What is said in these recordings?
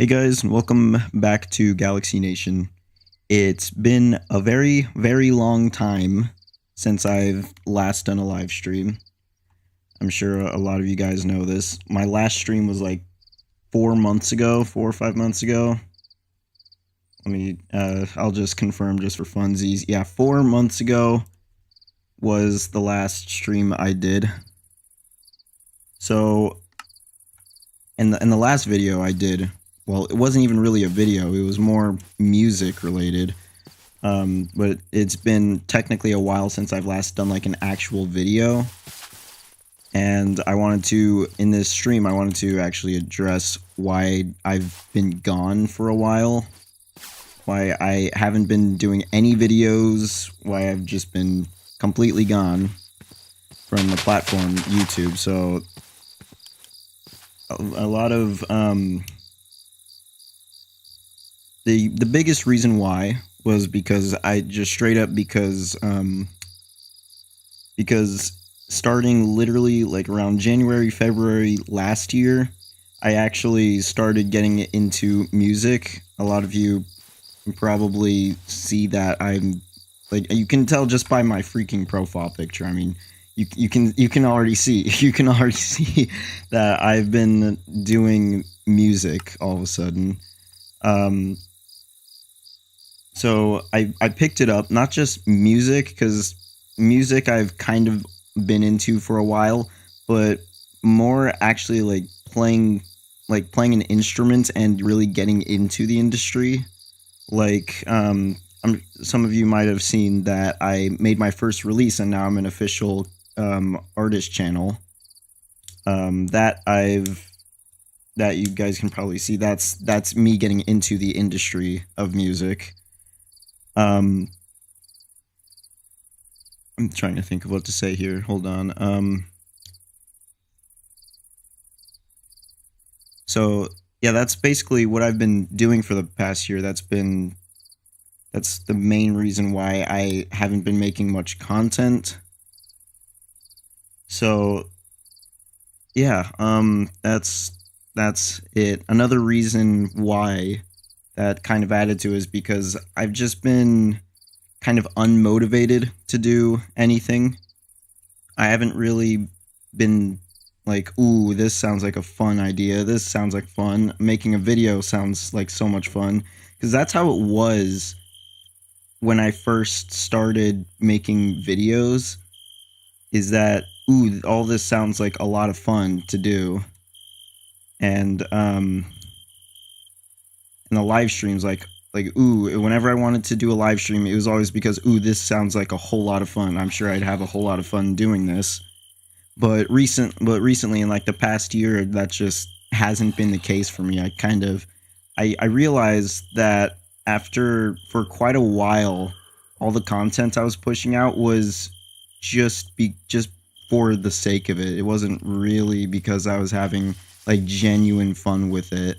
Hey guys, welcome back to Galaxy Nation. It's been a very, very long time since I've last done a live stream. I'm sure a lot of you guys know this. My last stream was like 4 or 5 months ago. I'll just confirm just for funsies. Yeah, 4 months ago was the last stream I did. So, in the last video I did, well, it wasn't even really a video, it was more music related. But it's been technically a while since I've last done like an actual video. And I wanted to, in this stream, I wanted to actually address why I've been gone for a while. Why I haven't been doing any videos, why I've just been completely gone from the platform YouTube. So, a lot of, the biggest reason why was because I just straight up because starting literally like around January, February last year, I actually started getting into music. A lot of you probably see that I'm like, you can tell just by my freaking profile picture. I mean, you can already see that I've been doing music all of a sudden. So I picked it up, not just music, because music I've kind of been into for a while, but more actually like playing an instrument and really getting into the industry. Like, some of you might have seen that I made my first release and now I'm an official artist channel. That you guys can probably see. That's me getting into the industry of music. I'm trying to think of what to say here. Hold on. So yeah, that's basically what I've been doing for the past year. That's the main reason why I haven't been making much content. So yeah, that's it. Another reason why that kind of added to is because I've just been kind of unmotivated to do anything. I haven't really been like, ooh, this sounds like a fun idea. This sounds like fun. Making a video sounds like so much fun. Because that's how it was when I first started making videos. Is that, ooh, all this sounds like a lot of fun to do. And in the live streams, like ooh, whenever I wanted to do a live stream, it was always because, ooh, this sounds like a whole lot of fun. I'm sure I'd have a whole lot of fun doing this. But recently, in like the past year, that just hasn't been the case for me. I realized that for quite a while, all the content I was pushing out was just for the sake of it. It wasn't really because I was having like genuine fun with it.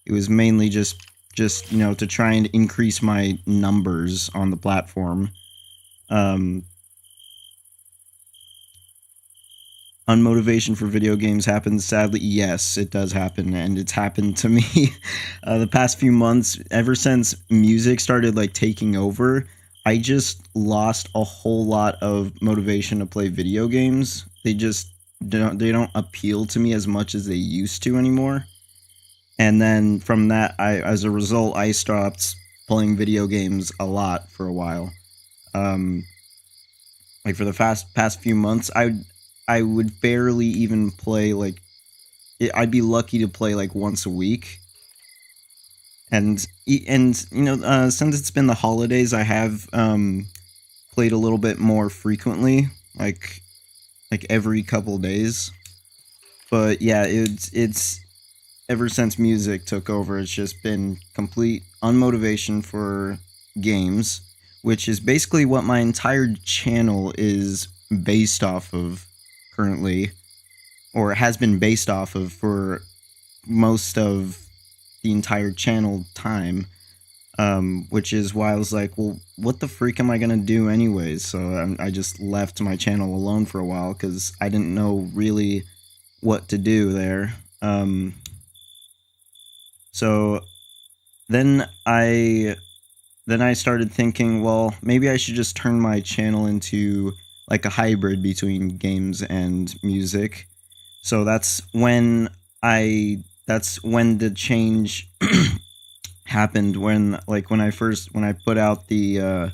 It was mainly just to try and increase my numbers on the platform. Unmotivation for video games happens, sadly. Yes, it does happen, and it's happened to me the past few months. Ever since music started like taking over, I just lost a whole lot of motivation to play video games. They don't appeal to me as much as they used to anymore. And then from that, as a result, I stopped playing video games a lot for a while. Like for the past few months, I would barely even play, like, I'd be lucky to play like once a week. And since it's been the holidays, I have played a little bit more frequently, like every couple days. But yeah, it's ever since music took over, it's just been complete unmotivation for games, which is basically what my entire channel is based off of currently, or has been based off of for most of the entire channel time, which is why I was like, well, what the freak am I gonna do anyways? So I just left my channel alone for a while because I didn't know really what to do there. So then I started thinking, well, maybe I should just turn my channel into like a hybrid between games and music. So that's when the change happened, when I put out the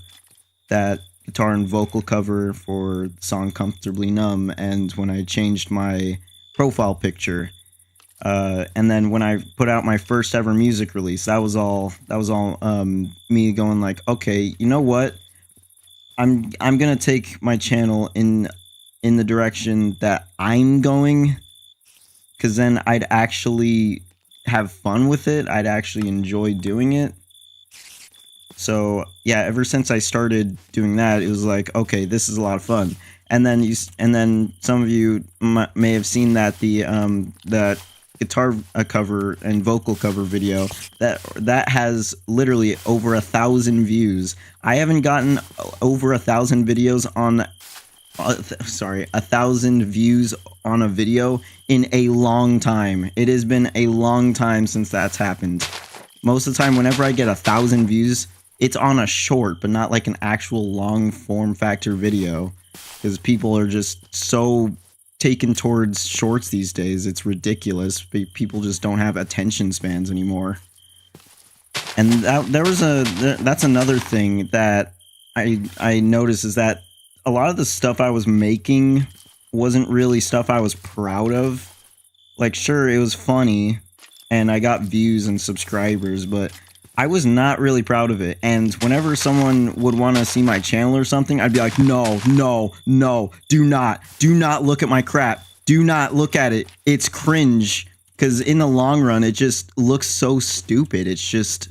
that guitar and vocal cover for the song Comfortably Numb, and when I changed my profile picture. And then when I put out my first ever music release, that was all me going like, okay, you know what? I'm gonna take my channel in the direction that I'm going, because then I'd actually have fun with it. I'd actually enjoy doing it. So yeah, ever since I started doing that, it was like, okay, this is a lot of fun. And then some of you may have seen that that guitar cover and vocal cover video that has literally over 1,000 views. I haven't gotten over 1,000 videos on 1,000 views on a video in a long time. It has been a long time since that's happened. Most of the time, whenever I get 1,000 views, it's on a short, but not like an actual long form factor video, because people are just so taken towards shorts these days. It's ridiculous. People just don't have attention spans anymore. And that's another thing that I noticed, is that a lot of the stuff I was making wasn't really stuff I was proud of. Like, sure, it was funny and I got views and subscribers, but I was not really proud of it. And whenever someone would want to see my channel or something, I'd be like, no, do not look at my crap. Do not look at it. It's cringe. Because in the long run, it just looks so stupid. It's just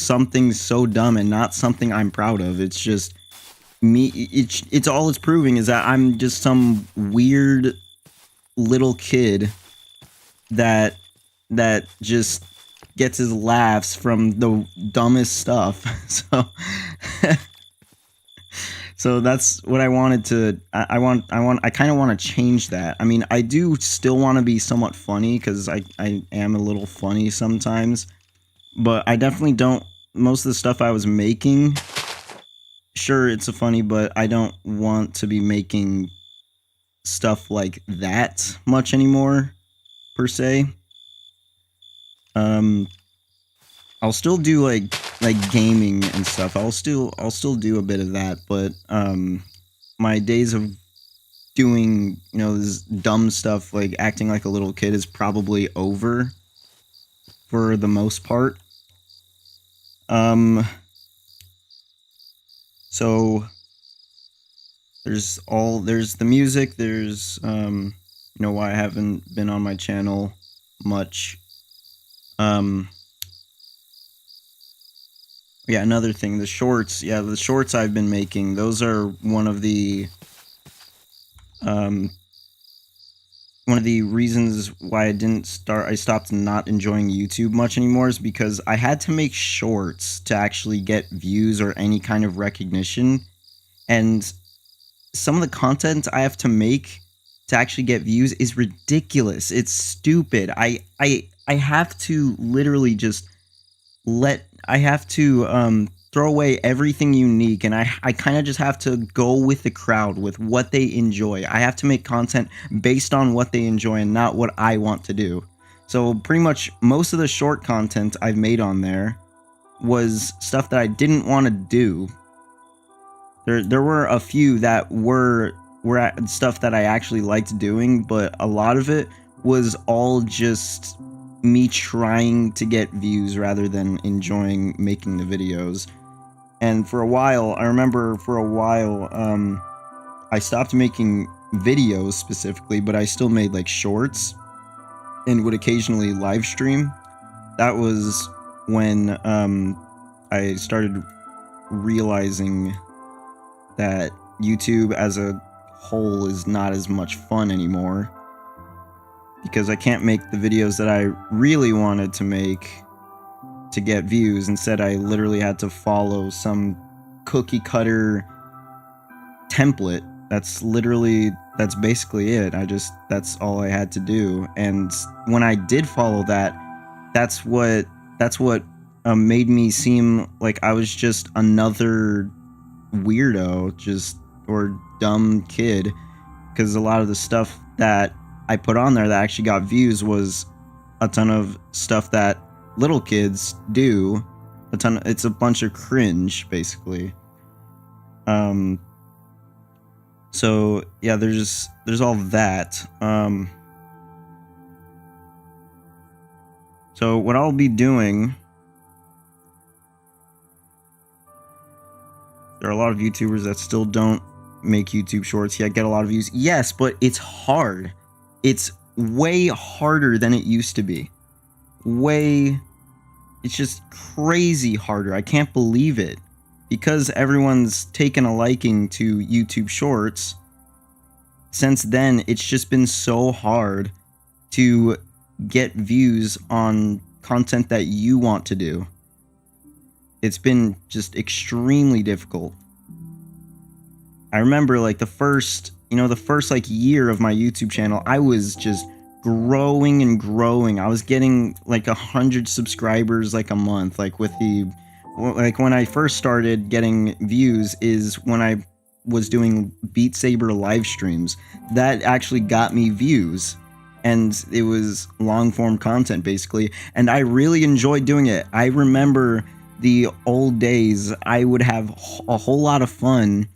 something so dumb and not something I'm proud of. It's just me. It's all it's proving is that I'm just some weird little kid that just gets his laughs from the dumbest stuff. So that's what I wanted to. I kind of want to change that. I mean, I do still want to be somewhat funny, because I am a little funny sometimes, but I definitely don't. Most of the stuff I was making, sure, it's a funny, but I don't want to be making stuff like that much anymore, per se. I'll still do like gaming and stuff. I'll still do a bit of that, but my days of doing, this dumb stuff like acting like a little kid is probably over for the most part. So there's the music, there's why I haven't been on my channel much. Yeah, another thing, the shorts. Yeah, the shorts I've been making, those are one of the reasons why I stopped not enjoying YouTube much anymore, is because I had to make shorts to actually get views or any kind of recognition. And some of the content I have to make to actually get views is ridiculous. It's stupid. I have to literally just throw away everything unique, and I kind of just have to go with the crowd, with what they enjoy. I have to make content based on what they enjoy and not what I want to do. So pretty much most of the short content I've made on there was stuff that I didn't want to do. There were a few that were stuff that I actually liked doing, but a lot of it was all just me trying to get views rather than enjoying making the videos. And for a while, I remember I stopped making videos specifically, but I still made like shorts and would occasionally live stream. That was when I started realizing that YouTube as a whole is not as much fun anymore, because I can't make the videos that I really wanted to make to get views. Instead, I literally had to follow some cookie cutter template. That's basically it. That's all I had to do. And when I did follow that, that's what made me seem like I was just another weirdo, just or dumb kid, because a lot of the stuff that I put on there that actually got views was a ton of stuff that little kids do. It's a bunch of cringe, basically. So yeah, there's all that. So what I'll be doing, there are a lot of YouTubers that still don't make YouTube shorts yet get a lot of views. Yes, but it's hard. It's way harder than it used to be. It's just crazy harder. I can't believe it. Because everyone's taken a liking to YouTube shorts, since then it's just been so hard to get views on content that you want to do. It's been just extremely difficult. I remember like the first like year of my YouTube channel, I was just growing and growing. I was getting like 100 subscribers like a month. Like when I first started getting views is when I was doing Beat Saber live streams. That actually got me views. And it was long form content basically. And I really enjoyed doing it. I remember the old days. I would have a whole lot of fun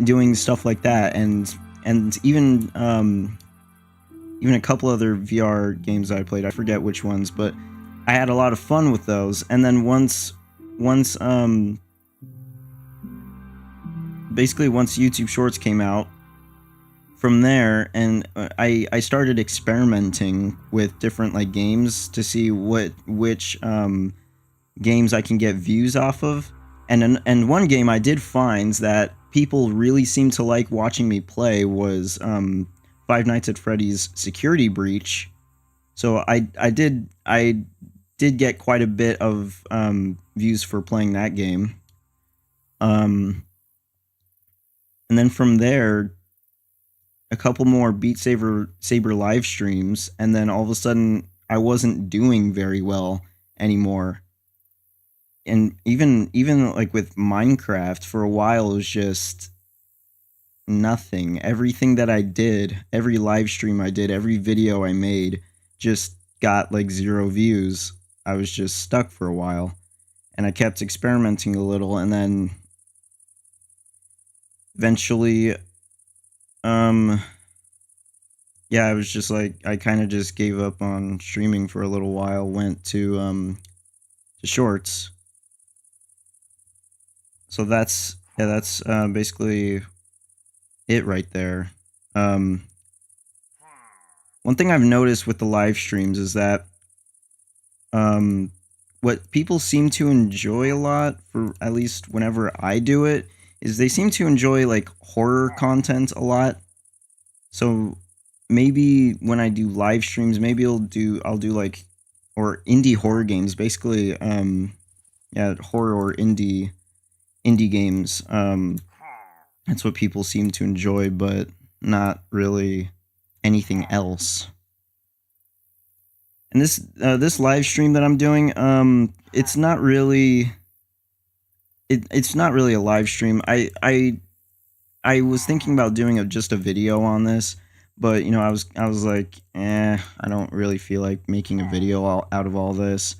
doing stuff like that, and even a couple other VR games that I played. I forget which ones, but I had a lot of fun with those. And then once YouTube Shorts came out, from there, and I started experimenting with different like games to see which games I can get views off of. And one game I did find that people really seemed to like watching me play was Five Nights at Freddy's Security Breach. So I did get quite a bit of views for playing that game. And then from there, a couple more Beat Saber live streams, and then all of a sudden I wasn't doing very well anymore. And even like with Minecraft, for a while it was just nothing. Everything that I did, every live stream I did, every video I made just got like 0 views. I was just stuck for a while, and I kept experimenting a little, and then eventually yeah, I was just like, I kind of just gave up on streaming for a little while, went to shorts. So that's basically it right there. One thing I've noticed with the live streams is that what people seem to enjoy a lot, for at least whenever I do it, is they seem to enjoy like horror content a lot. So maybe when I do live streams, maybe I'll do like, or indie horror games, basically yeah, horror or indie games. That's what people seem to enjoy, but not really anything else. And this live stream that I'm doing, it's not really it's not really a live stream. I was thinking about doing just a video on this, but I was like, I don't really feel like making a video out of all this,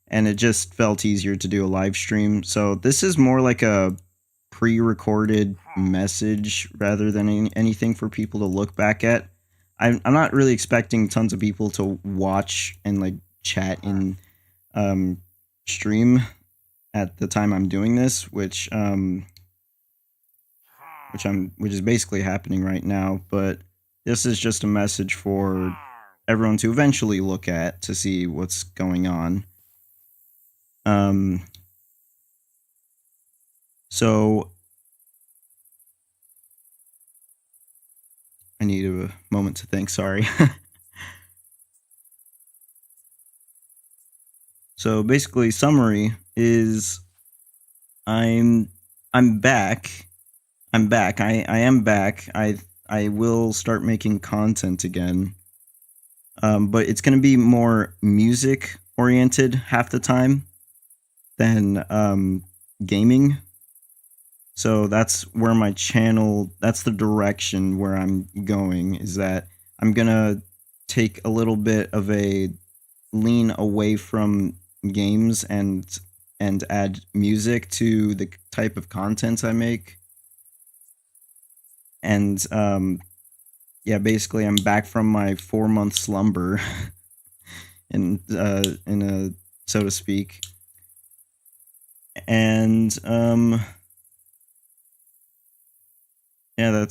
and it just felt easier to do a live stream. So this is more like a pre-recorded message rather than anything for people to look back at. I'm not really expecting tons of people to watch and like chat in stream at the time I'm doing this, which is basically happening right now. But this is just a message for everyone to eventually look at to see what's going on. So I need a moment to think, sorry. So basically, summary is I'm back. I'm back. I am back. I will start making content again. But it's going to be more music oriented half the time than gaming. So that's where my channel, that's the direction where I'm going, is that I'm gonna take a little bit of a lean away from games and add music to the type of content I make. And yeah, basically I'm back from my 4-month slumber in a so to speak. And yeah,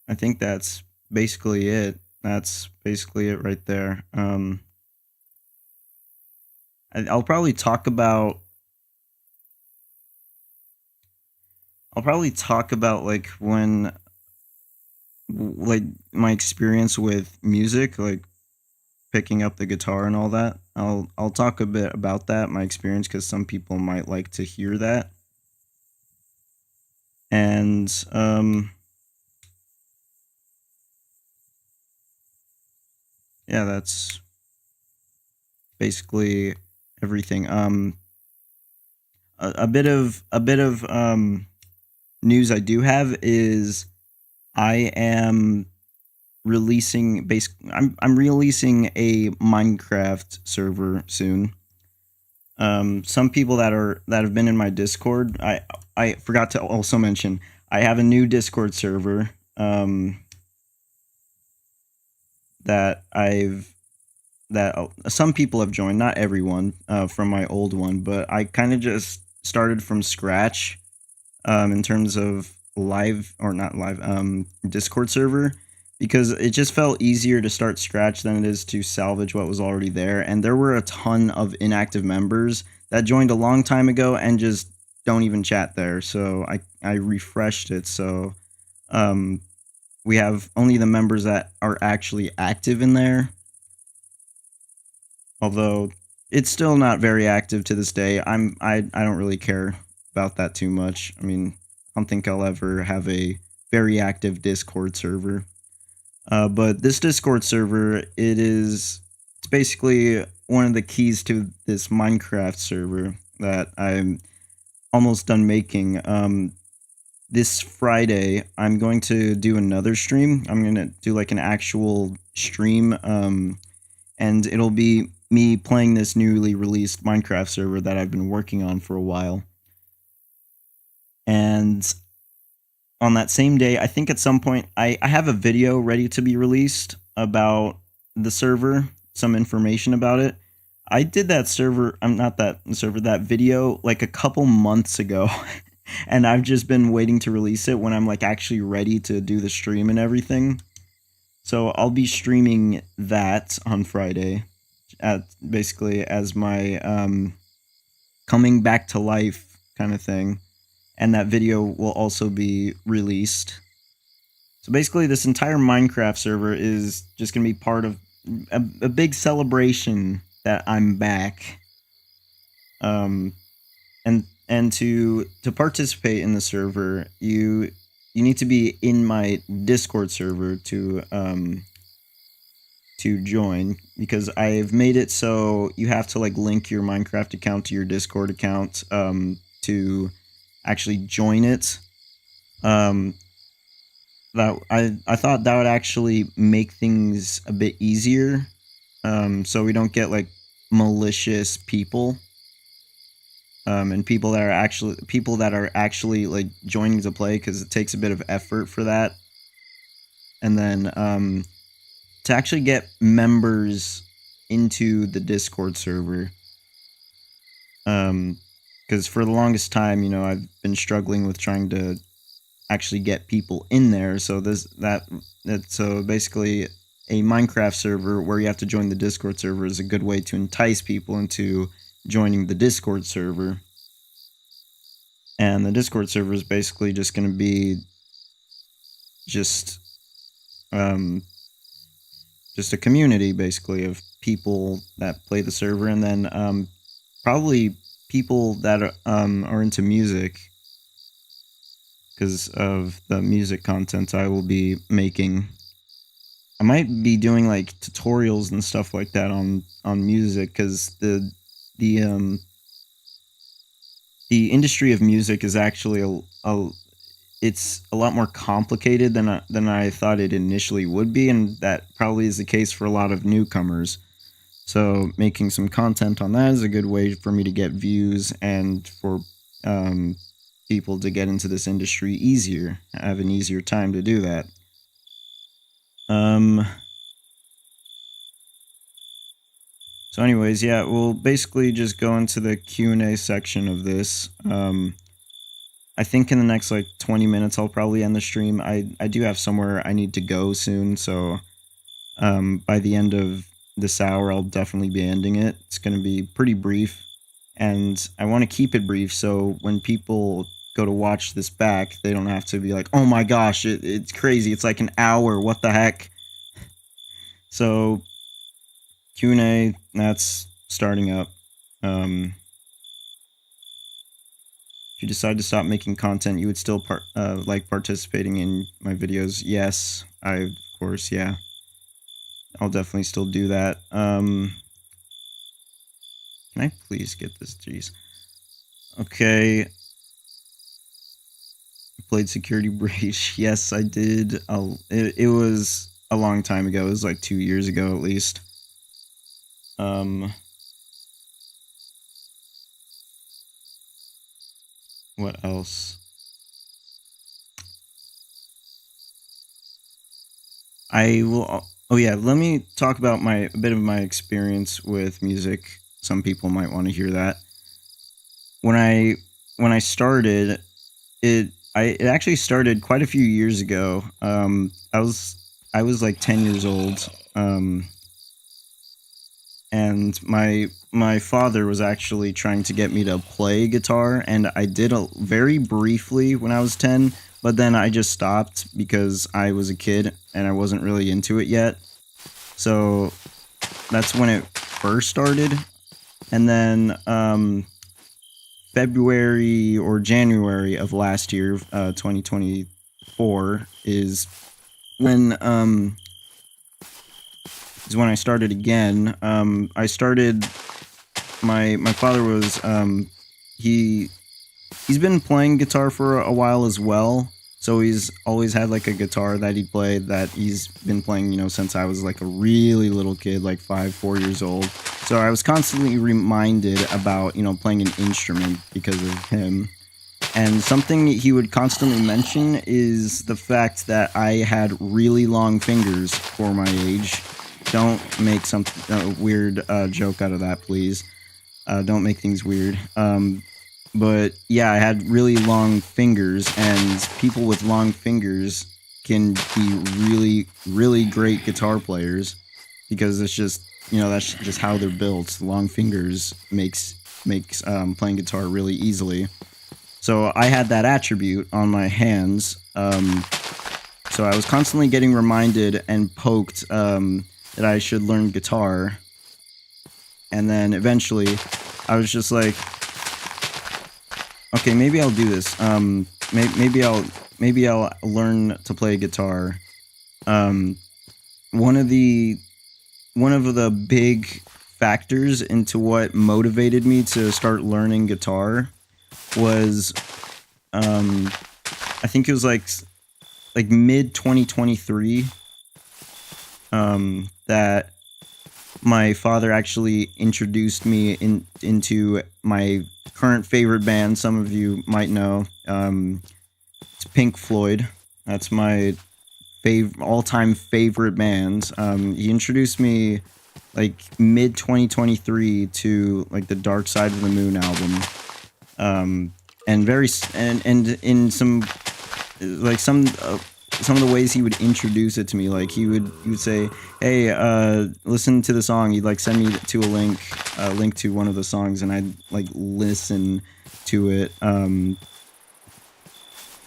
I think that's basically it. That's basically it right there. I'll probably talk about like when like my experience with music, like picking up the guitar and all that. I'll talk a bit about that, my experience, because some people might like to hear that. And yeah, that's basically everything. A bit of news I do have is I am I'm releasing a Minecraft server soon. Some people that have been in my Discord, I forgot to also mention I have a new Discord server that some people have joined, not everyone from my old one, but I kind of just started from scratch in terms of live or not live Discord server, because it just felt easier to start scratch than it is to salvage what was already there. And there were a ton of inactive members that joined a long time ago and just don't even chat there. So I refreshed it, so we have only the members that are actually active in there, although it's still not very active to this day. I don't really care about that too much. I mean, I don't think I'll ever have a very active Discord server. But this Discord server, it's basically one of the keys to this Minecraft server that I'm almost done making. This Friday, I'm going to do another stream. I'm going to do like an actual stream, and it'll be me playing this newly released Minecraft server that I've been working on for a while. And on that same day, I think at some point, I have a video ready to be released about the server, some information about it. I did that server, that video like a couple months ago. And I've just been waiting to release it when I'm like actually ready to do the stream and everything. So I'll be streaming that on Friday, basically as my coming back to life kind of thing. And that video will also be released. So basically this entire Minecraft server is just going to be part of a big celebration that I'm back. And to participate in the server, you need to be in my Discord server to join, because I've made it so you have to like link your Minecraft account to your Discord account to actually join it. That I thought that would actually make things a bit easier, so we don't get like malicious people. And people that are actually like joining to play, because it takes a bit of effort for that. And then to actually get members into the Discord server, because for the longest time, I've been struggling with trying to actually get people in there. So so basically a Minecraft server where you have to join the Discord server is a good way to entice people into joining the Discord server. And the Discord server is basically just going to be just a community, basically, of people that play the server, and then probably people that are into music, because of the music content I will be making. I might be doing like tutorials and stuff like that on music, because the the the industry of music is actually it's a lot more complicated than I thought it initially would be, and that probably is the case for a lot of newcomers. So making some content on that is a good way for me to get views and for um, people to get into this industry easier, have an easier time to do that. Um, so, anyways, yeah, we'll basically just go into the Q&A section of this. I think in the next like 20 minutes I'll probably end the stream. I do have somewhere I need to go soon, so by the end of this hour I'll definitely be ending it. It's going to be pretty brief, and I want to keep it brief so when people go to watch this back, they don't have to be like, oh my gosh, it's crazy, it's like an hour, what the heck. So Q&A, that's starting up. If you decide to stop making content, you would still like participating in my videos? Yes, of course, yeah. I'll definitely still do that. Can I please get this? Jeez. Okay. Played Security Breach. Yes, I did. It was a long time ago. It was like 2 years ago at least. What else? I will. Oh yeah, let me talk about a bit of my experience with music. Some people might want to hear that. When I started, it actually started quite a few years ago. I was like 10 years old. And my father was actually trying to get me to play guitar, and I did very briefly when I was 10, but then I just stopped because I was a kid and I wasn't really into it yet. So that's when it first started. And then February or January of last year, 2024, is when I started again. I started. My father was he's been playing guitar for a while as well. So he's always had like a guitar that he played that he's been playing, since I was like a really little kid, like 4 years old. So I was constantly reminded about, playing an instrument because of him. And something he would constantly mention is the fact that I had really long fingers for my age. Don't make some weird joke out of that, please. Don't make things weird. But yeah, I had really long fingers, and people with long fingers can be really, really great guitar players because it's just, that's just how they're built. Long fingers makes playing guitar really easily. So I had that attribute on my hands. So I was constantly getting reminded and poked that I should learn guitar. And then eventually I was just like, okay, maybe I'll do this. Maybe I'll learn to play guitar. One of the big factors into what motivated me to start learning guitar was I think it was like mid 2023 that my father actually introduced me into my current favorite band. Some of you might know. It's Pink Floyd. That's my all-time favorite band. He introduced me like mid 2023 to like the Dark Side of the Moon album. And in some like some of the ways he would introduce it to me, like he would say, hey, listen to the song. He'd like send me to a link to one of the songs, and I'd like listen to it. I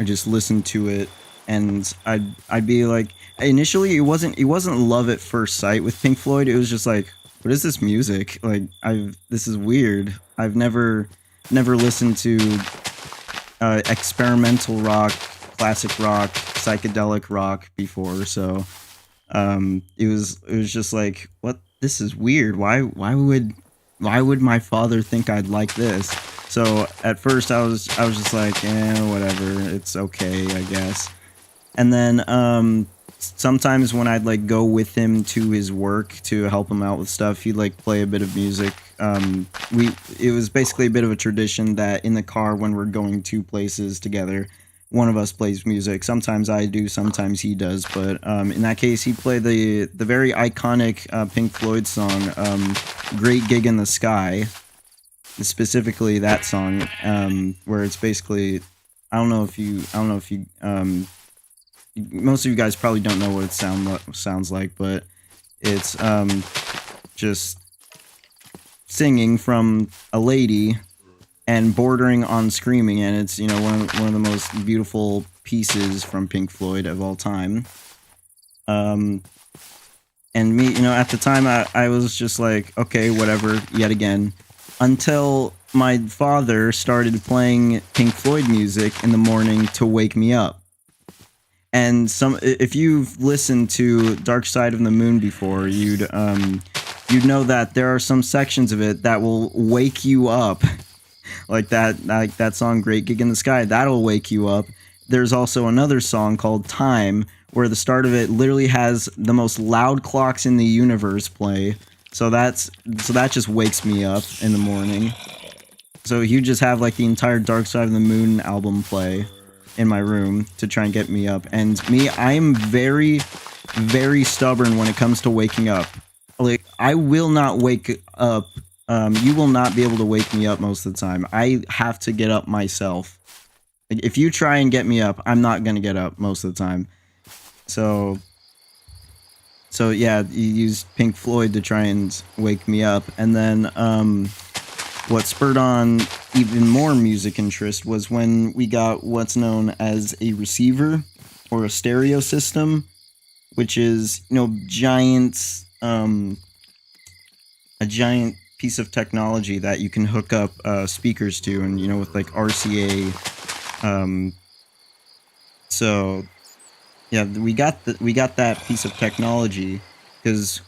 just listened to it, and I'd be like, initially it wasn't love at first sight with Pink Floyd. It was just like, what is this music? Like, this is weird. I've never listened to experimental rock, classic rock, psychedelic rock before, so it was just like, what? This is weird. Why would why would my father think I'd like this? So at first I was just like, whatever, it's okay, I guess. And then sometimes when I'd like go with him to his work to help him out with stuff, he'd like play a bit of music. It was basically a bit of a tradition that in the car when we're going to places together, one of us plays music. Sometimes I do, sometimes he does. But in that case, he played the very iconic Pink Floyd song, "Great Gig in the Sky." Specifically that song, where it's basically, I don't know if you most of you guys probably don't know what it sounds like, but it's just singing from a lady and bordering on screaming, and it's one of the most beautiful pieces from Pink Floyd of all time. And me, at the time I was just like, okay, whatever, yet again, until my father started playing Pink Floyd music in the morning to wake me up. And if you've listened to Dark Side of the Moon before, you'd know that there are some sections of it that will wake you up, like that song "Great Gig in the Sky." That'll wake you up. There's also another song called "Time," where the start of it literally has the most loud clocks in the universe play. So that just wakes me up in the morning. So you just have like the entire Dark Side of the Moon album play in my room to try and get me up. And I am very, very stubborn when it comes to waking up. Like, I will not wake up. You will not be able to wake me up most of the time. I have to get up myself. Like, if you try and get me up, I'm not gonna get up most of the time. So yeah, you used Pink Floyd to try and wake me up. And then what spurred on even more music interest was when we got what's known as a receiver or a stereo system, which is giant a giant piece of technology that you can hook up speakers to, and with like RCA. So yeah, we got that piece of technology because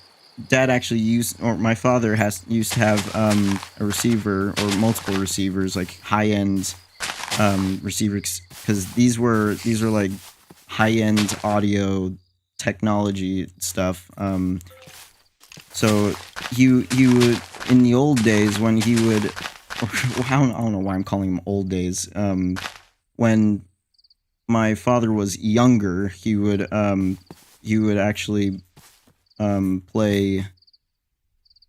Dad actually my father used to have a receiver or multiple receivers, like high-end receivers, because these were like high-end audio technology stuff. So he would, in the old days when he would, I don't know why I'm calling him old days. When my father was younger, he would actually play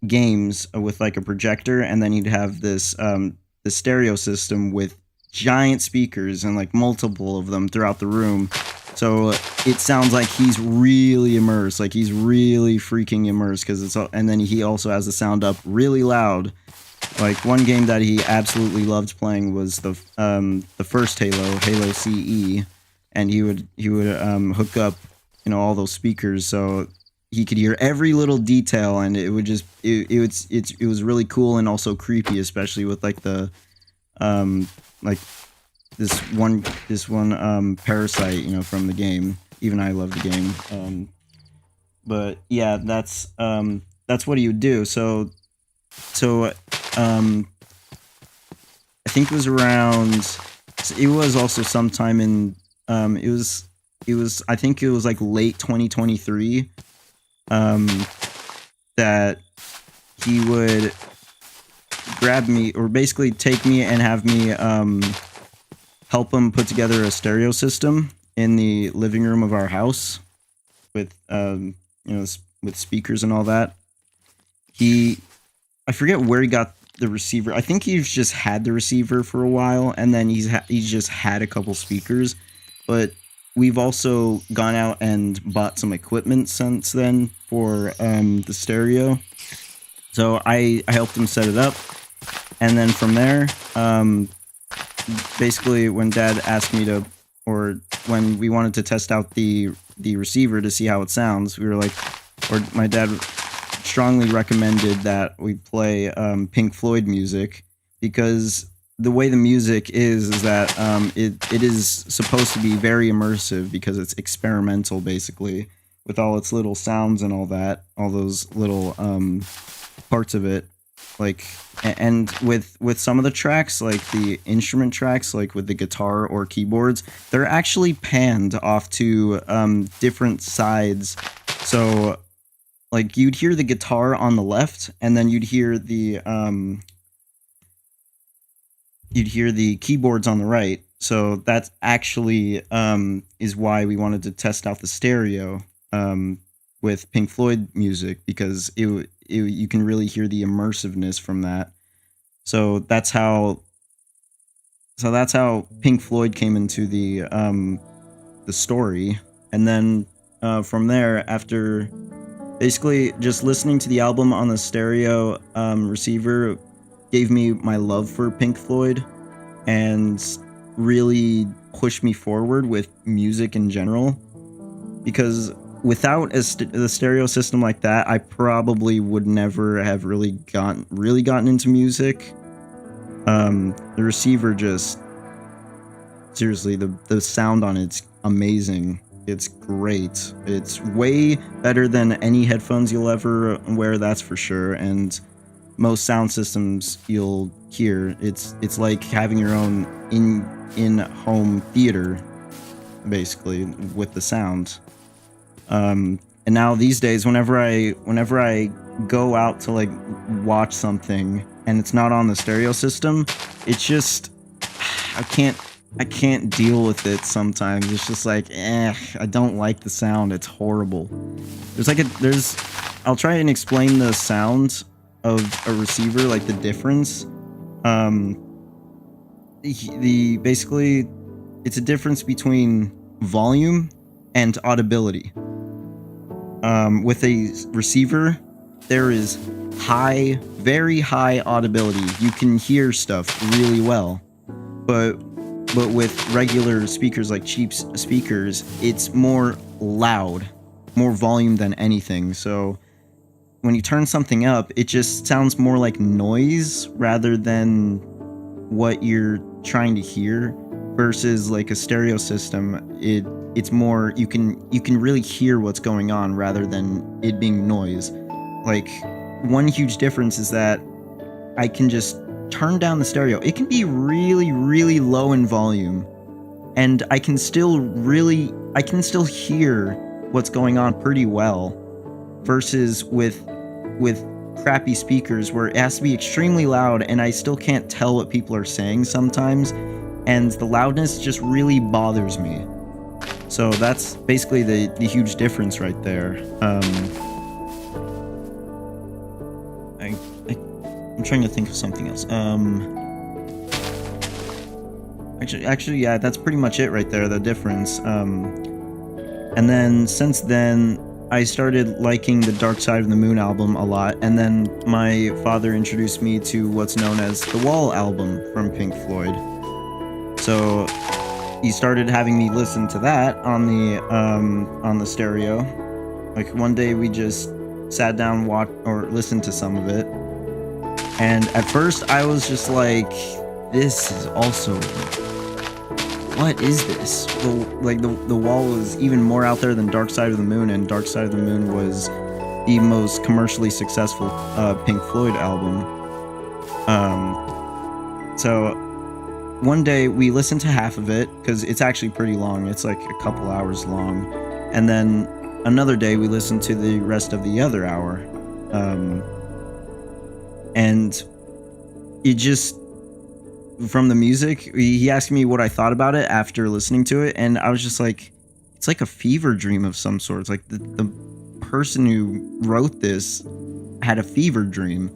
games with like a projector, and then he'd have this stereo system with giant speakers and like multiple of them throughout the room. So it sounds like he's really immersed, like he's really freaking immersed, because and then he also has the sound up really loud. Like one game that he absolutely loved playing was the first Halo CE, and he would hook up all those speakers so he could hear every little detail, and it would just it was really cool and also creepy, especially with like the like this one parasite from the game. Even I love the game, but yeah, that's what he would do. So I think it was around. It was also sometime in it was I think it was like late 2023 that he would grab me, or basically take me and have me help him put together a stereo system in the living room of our house with with speakers and all that. I forget where he got the receiver. I think he's just had the receiver for a while, and then he's just had a couple speakers. But we've also gone out and bought some equipment since then for the stereo. So I helped him set it up, and then from there, basically when Dad asked me to, or when we wanted to test out the receiver to see how it sounds, we were like, or my dad strongly recommended that we play Pink Floyd music, because the way the music is that it is supposed to be very immersive, because it's experimental basically with all its little sounds and all that, all those little parts of it. Like, and with some of the tracks, like the instrument tracks, like with the guitar or keyboards, they're actually panned off to different sides. So like you'd hear the guitar on the left, and then you'd hear the keyboards on the right. So that's actually is why we wanted to test out the stereo with Pink Floyd music, because you can really hear the immersiveness from that. So that's how Pink Floyd came into the story, and then from there, after basically just listening to the album on the stereo receiver, gave me my love for Pink Floyd and really pushed me forward with music in general. Because without the stereo system like that, I probably would never have really gotten into music. The receiver just, seriously, the sound on it's amazing. It's great. It's way better than any headphones you'll ever wear, that's for sure. And most sound systems you'll hear, it's like having your own in-home theater, basically, with the sound. And now these days, whenever I go out to like watch something and it's not on the stereo system, it's just I can't deal with it sometimes. It's just like, I don't like the sound. It's horrible. I'll try and explain the sound of a receiver, like the difference. Basically, it's a difference between volume and audibility. With a receiver, there is very high audibility. You can hear stuff really well, but with regular speakers, like cheap speakers, it's more loud, more volume than anything. So when you turn something up, it just sounds more like noise rather than what you're trying to hear. Versus like a stereo system, it's more, you can really hear what's going on rather than it being noise. Like, one huge difference is that I can just turn down the stereo. It can be really, really low in volume, and I can still hear what's going on pretty well. Versus with crappy speakers where it has to be extremely loud, and I still can't tell what people are saying sometimes, and the loudness just really bothers me. So that's basically the huge difference right there. I'm trying to think of something else. Actually, yeah, that's pretty much it right there, the difference. And then since then, I started liking the Dark Side of the Moon album a lot, and then my father introduced me to what's known as the Wall album from Pink Floyd. So he started having me listen to that on the stereo. Like, one day we just sat down, listened to some of it, and at first I was just like, this is also, what is this? The Wall was even more out there than Dark Side of the Moon, and Dark Side of the Moon was the most commercially successful Pink Floyd album. So one day we listened to half of it, because it's actually pretty long. It's like a couple hours long. And then another day we listened to the rest of the other hour. And it just, from the music, he asked me what I thought about it after listening to it, and I was just like, it's like a fever dream of some sort. It's like the person who wrote this had a fever dream.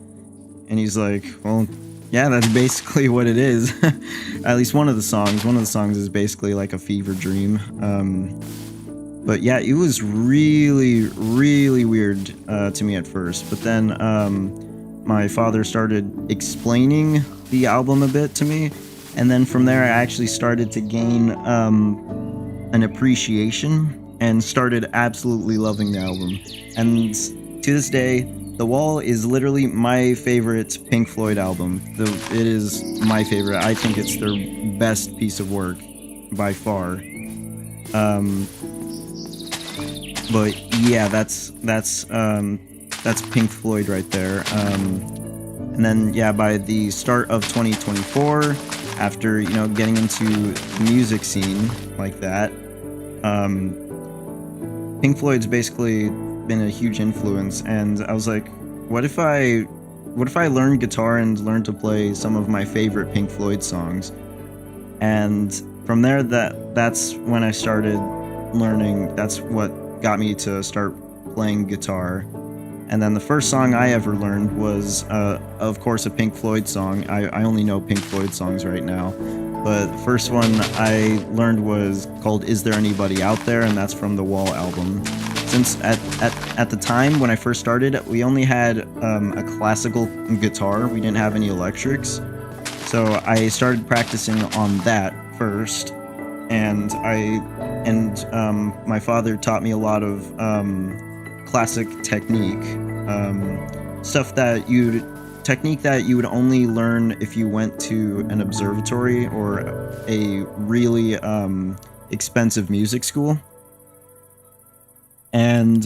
And he's like, well, yeah, that's basically what it is. At least one of the songs is basically like a fever dream. But yeah, it was really, really weird to me at first. But then my father started explaining the album a bit to me, and then from there I actually started to gain an appreciation and started absolutely loving the album. And to this day, The Wall is literally my favorite Pink Floyd album. It is my favorite. I think it's their best piece of work by far. But yeah, that's Pink Floyd right there. And then, yeah, by the start of 2024, after, you know, getting into the music scene like that, Pink Floyd's basically been a huge influence, and I was like, what if I learned guitar and learned to play some of my favorite Pink Floyd songs? And from there, that's when I started learning. That's what got me to start playing guitar. And then the first song I ever learned was, of course, a Pink Floyd song. I only know Pink Floyd songs right now, but the first one I learned was called "Is There Anybody Out There?" and that's from the Wall album. Since at the time when I first started, we only had a classical guitar. We didn't have any electrics, so I started practicing on that first, and my father taught me a lot of classic technique, technique that you would only learn if you went to an observatory or a really expensive music school. And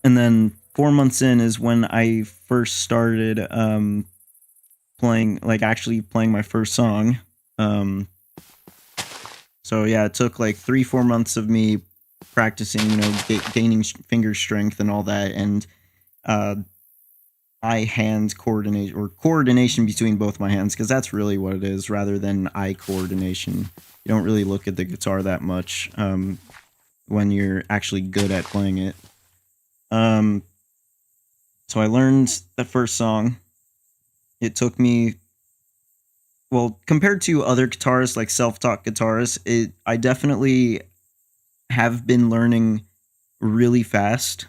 then 4 months in is when I first started actually playing my first song. So yeah, it took like 3-4 months of me practicing, you know, gaining finger strength and all that, and eye-hand coordination, or coordination between both my hands, because that's really what it is, rather than eye coordination. You don't really look at the guitar that much when you're actually good at playing it. So I learned the first song. It took me, well, compared to other guitarists, like self-taught guitarists, I definitely have been learning really fast.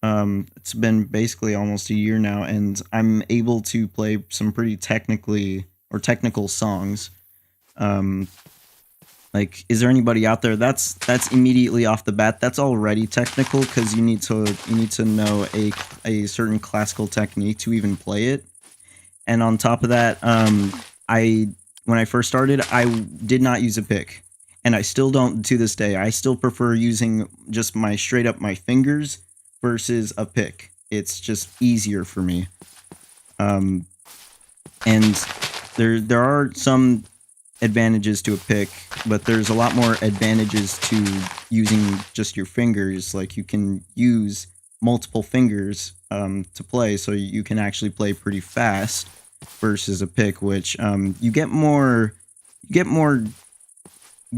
It's been basically almost a year now, and I'm able to play some pretty technical songs. Like, "Is There Anybody Out There?" That's immediately off the bat. That's already technical, because you need to know a certain classical technique to even play it. And on top of that, when I first started, I did not use a pick. And I still don't to this day. I still prefer using just straight up my fingers versus a pick. It's just easier for me. And there are some advantages to a pick, but there's a lot more advantages to using just your fingers. Like, you can use multiple fingers to play, so you can actually play pretty fast versus a pick, which you get more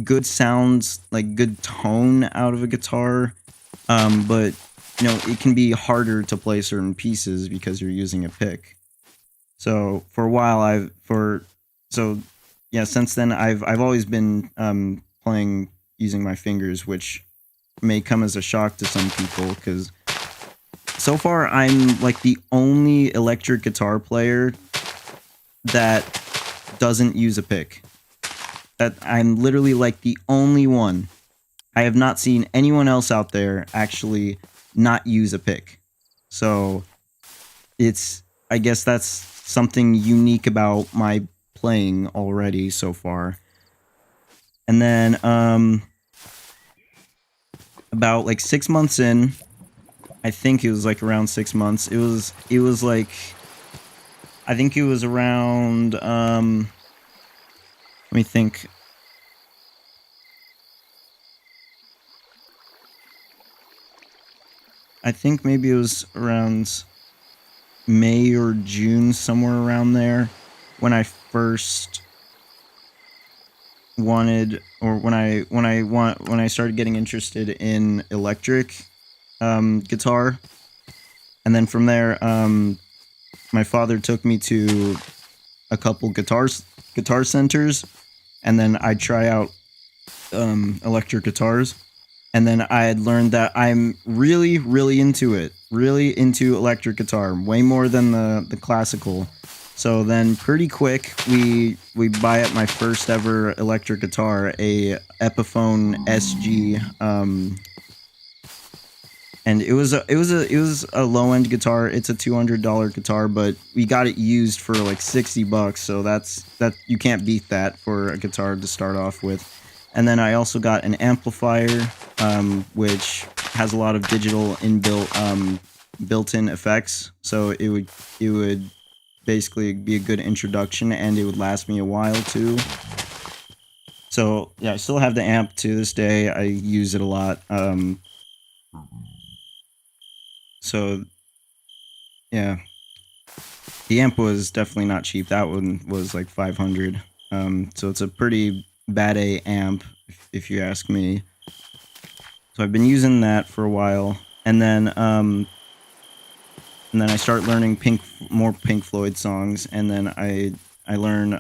good sounds, like good tone out of a guitar, but you know, it can be harder to play certain pieces because you're using a pick. So for a while, since then I've always been playing using my fingers, which may come as a shock to some people, because so far I'm like the only electric guitar player that doesn't use a pick. That I'm literally like the only one. I have not seen anyone else out there actually not use a pick. So I guess that's something unique about my playing already so far. And then about like 6 months in, I think it was like around 6 months. It was like, I think it was around let me think. I think maybe it was around May or June, somewhere around there, when I first wanted, or when I started getting interested in electric guitar. And then from there, my father took me to a couple guitar centers, and then I'd try out electric guitars. And then I had learned that I'm really, really into it. Really into electric guitar, way more than the classical. So then pretty quick, we buy up my first ever electric guitar, a Epiphone SG, and it was a low end guitar. It's a $200 guitar, but we got it used for like $60. So that you can't beat that for a guitar to start off with. And then I also got an amplifier, which has a lot of digital inbuilt built-in effects, so it would basically be a good introduction, and it would last me a while too. So yeah, I still have the amp to this day. I use it a lot. So yeah, the amp was definitely not cheap. That one was like 500. So it's a pretty bad A amp, if you ask me. So I've been using that for a while, and then I start learning more Pink Floyd songs, and then I learn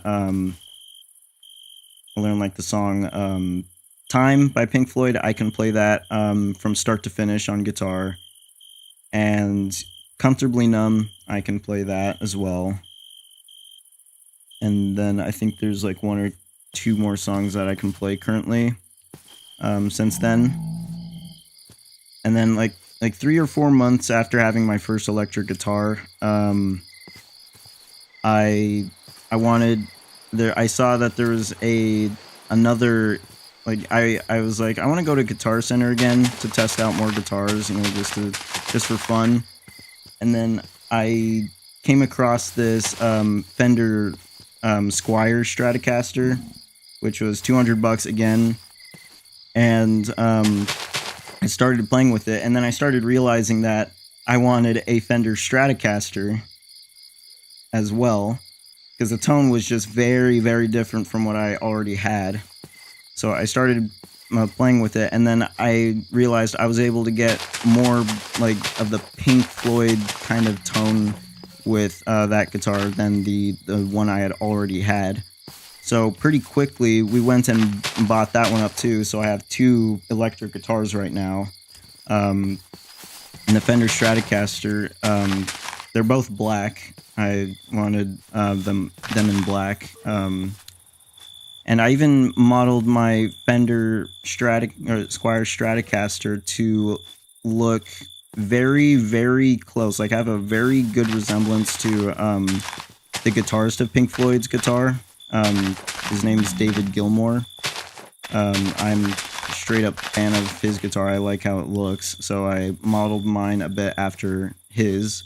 like the song "Time" by Pink Floyd. I can play that from start to finish on guitar, and "Comfortably Numb" I can play that as well. And then I think there's like one or two more songs that I can play currently since then. And then like 3 or 4 months after having my first electric guitar, I saw that there was another, like I was like, I want to go to Guitar Center again to test out more guitars, just for fun. And then I came across this Fender Squier Stratocaster, which was $200 again, and I started playing with it, and then I started realizing that I wanted a Fender Stratocaster as well, because the tone was just very, very different from what I already had. So I started playing with it, and then I realized I was able to get more like of the Pink Floyd kind of tone with that guitar than the one I had already had. So pretty quickly we went and bought that one up too. So I have 2 electric guitars right now, and the Fender Stratocaster. They're both black. I wanted them in black. And I even modeled my Fender Squier Stratocaster to look very, very close. Like I have a very good resemblance to the guitarist of Pink Floyd's guitar. His name is David Gilmour. I'm a straight up fan of his guitar. I like how it looks, so I modeled mine a bit after his.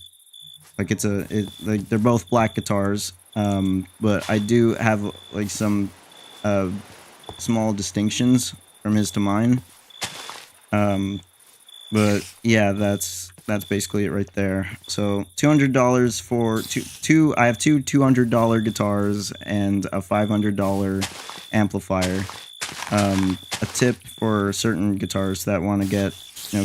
Like like they're both black guitars, but I do have like some small distinctions from his to mine. But yeah, that's basically it right there. So $200 for two. I have two $200 guitars and a $500 amplifier. A tip for certain guitarists that want to get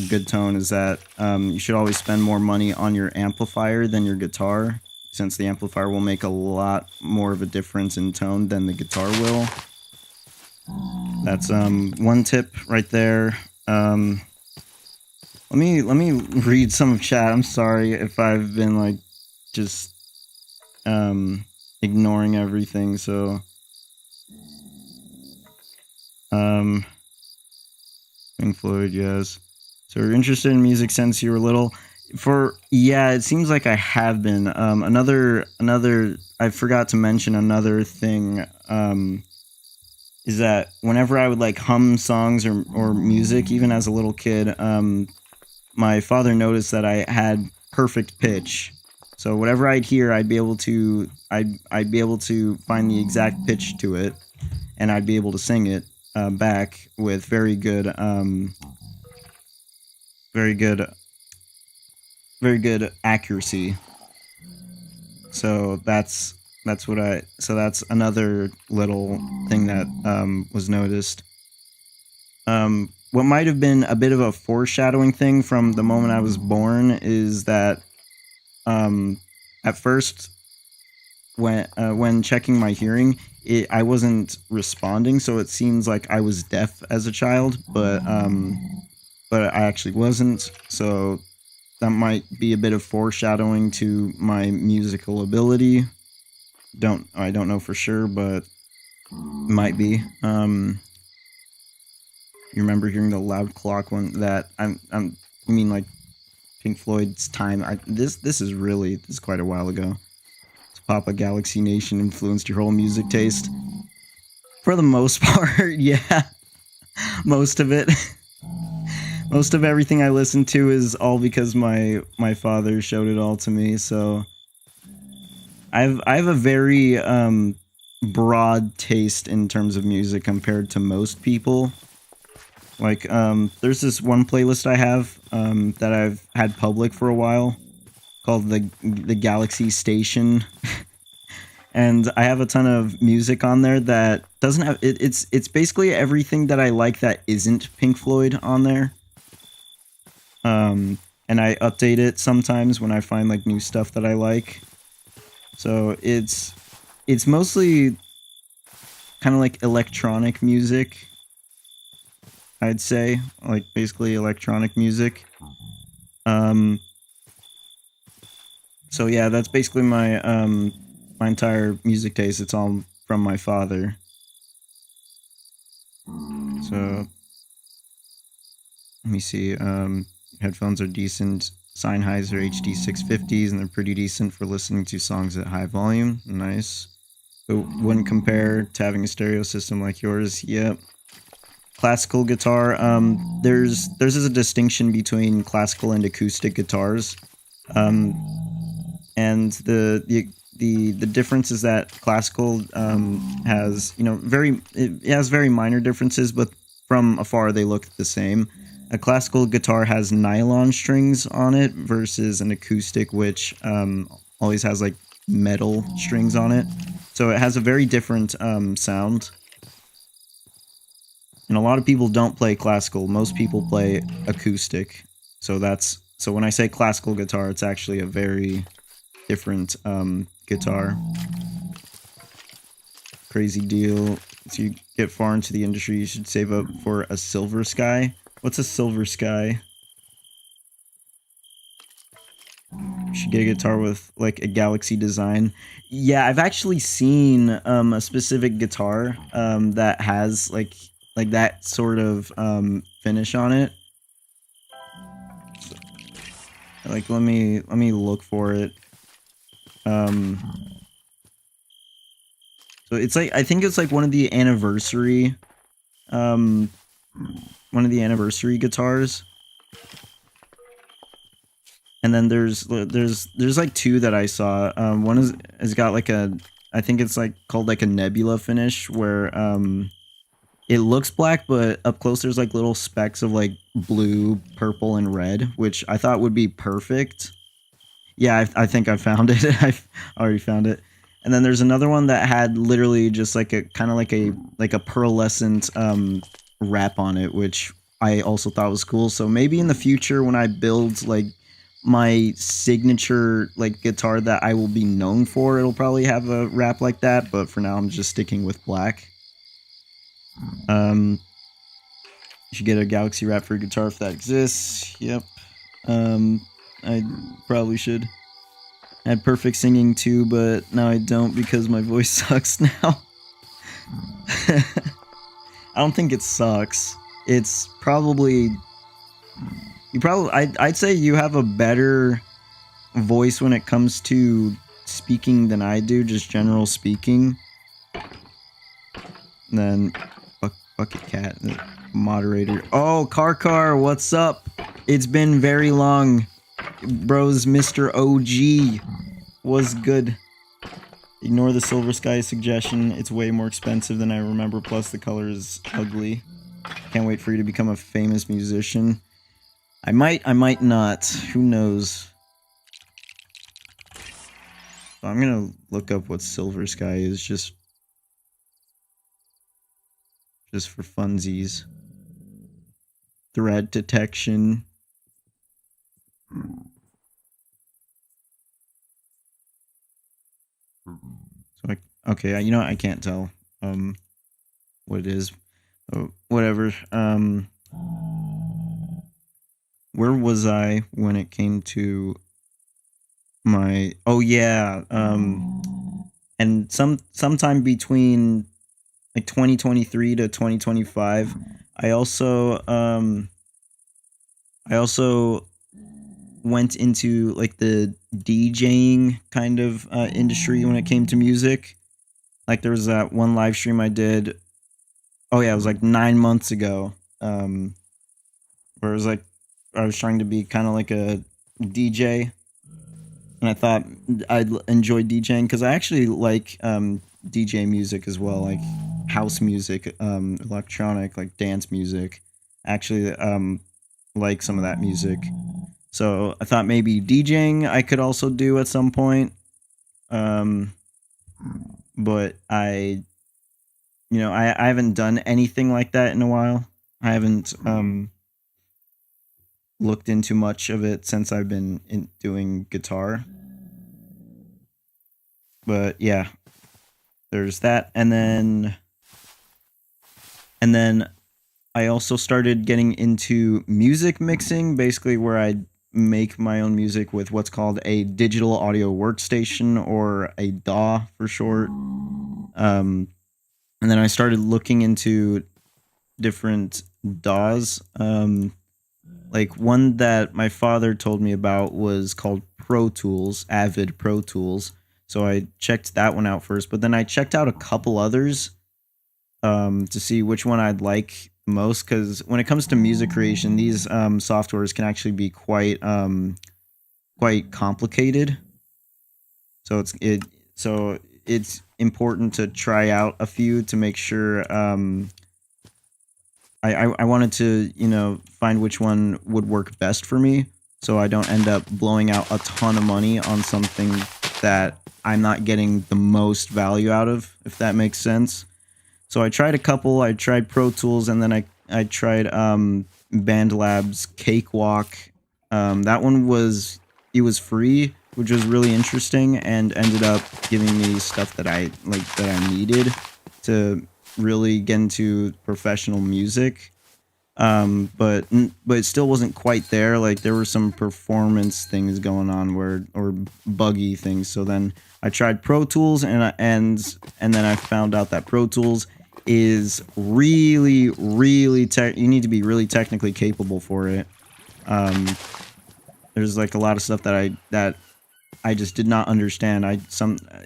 good tone is that you should always spend more money on your amplifier than your guitar, since the amplifier will make a lot more of a difference in tone than the guitar will. That's one tip right there. Let me read some of chat. I'm sorry if I've been like just ignoring everything. So Pink Floyd, yes. So you're interested in music since you were little? Yeah, it seems like I have been. Another I forgot to mention another thing. Is that whenever I would like hum songs or music, even as a little kid, my father noticed that I had perfect pitch. So whatever I'd hear, I'd be able to find the exact pitch to it, and I'd be able to sing it back with very good accuracy. So that's another little thing that was noticed. What might have been a bit of a foreshadowing thing from the moment I was born is that at first when checking my hearing, I wasn't responding, so it seems like I was deaf as a child, but I actually wasn't. So that might be a bit of foreshadowing to my musical ability. I don't know for sure, but it might be. You remember hearing the loud clock one? That I mean like Pink Floyd's Time. This is quite a while ago. So Papa Galaxy Nation influenced your whole music taste. For the most part, yeah, most of it. Most of everything I listen to is all because my father showed it all to me. So I have a very broad taste in terms of music compared to most people. Like there's this one playlist I have that I've had public for a while called the Galaxy Station. And I have a ton of music on there that doesn't have it's basically everything that I like that isn't Pink Floyd on there. And I update it sometimes when I find like new stuff that I like. So it's mostly kind of like electronic music, I'd say, like basically electronic music. So yeah, that's basically my entire music taste. It's all from my father. So let me see. Headphones are decent. Sennheiser HD 650s, and they're pretty decent for listening to songs at high volume. Nice. But wouldn't compare to having a stereo system like yours. Yep. Classical guitar. There's a distinction between classical and acoustic guitars. And the difference is that classical has it has very minor differences, but from afar they look the same. A classical guitar has nylon strings on it versus an acoustic, which always has like metal strings on it. So it has a very different sound. And a lot of people don't play classical. Most people play acoustic. So when I say classical guitar, it's actually a very different guitar. Crazy deal. If you get far into the industry, you should save up for a Silver Sky. What's a Silver Sky? You should get a guitar with like a Galaxy design. Yeah, I've actually seen a specific guitar that has like that sort of finish on it. So, like let me look for it. So it's like I think it's like one of the anniversary guitars. And then there's like two that I saw. One has got like I think it's like called like a nebula finish where it looks black, but up close there's like little specks of like blue, purple, and red, which I thought would be perfect. Yeah, I think I found it. I've already found it. And then there's another one that had literally just like a kind of like a pearlescent wrap on it, which I also thought was cool. So maybe in the future when I build like my signature like guitar that I will be known for, it'll probably have a wrap like that. But for now, I'm just sticking with black. You should get a Galaxy wrap for your guitar if that exists. Yep. I probably should. I had perfect singing too, but now I don't because my voice sucks now. I don't think it sucks. It's probably I'd say you have a better voice when it comes to speaking than I do, just general speaking. Then Bucket Cat, moderator. Oh, Car, what's up? It's been very long. Bros, Mr. OG. Was good. Ignore the Silver Sky suggestion. It's way more expensive than I remember, plus the color is ugly. Can't wait for you to become a famous musician. I might not. Who knows? So I'm gonna look up what Silver Sky is just for funsies. Threat detection. So okay, you know what? I can't tell what it is. Oh, whatever. Where was I when it came to my? Oh yeah. And sometime between like 2023 to 2025, I also went into like the DJing kind of industry when it came to music. Like there was that one live stream I did. Oh yeah, it was like 9 months ago. where it was like I was trying to be kind of like a DJ, and I thought I'd enjoy DJing because I actually like DJ music as well, like house music, electronic, like dance music. Actually, like some of that music. So I thought maybe DJing I could also do at some point. Um, but I haven't done anything like that in a while. I haven't looked into much of it since I've been doing guitar. But yeah, there's that, and then I also started getting into music mixing, basically where I make my own music with what's called a digital audio workstation, or a DAW for short. And then I started looking into different DAWs. Like one that my father told me about was called Pro Tools, Avid Pro Tools. So I checked that one out first, but then I checked out a couple others to see which one I'd like most. Because when it comes to music creation, these softwares can actually be quite complicated. So it's important to try out a few to make sure. I wanted to find which one would work best for me, so I don't end up blowing out a ton of money on something that I'm not getting the most value out of, if that makes sense. So I tried a couple. I tried Pro Tools, and then I tried BandLab's Cakewalk. That one was free, which was really interesting, and ended up giving me stuff that I needed to really get into professional music. But it still wasn't quite there. Like there were some performance things going on or buggy things. So then I tried Pro Tools, and then I found out that Pro Tools is really you need to be really technically capable for it. Um, there's like a lot of stuff that I just did not understand.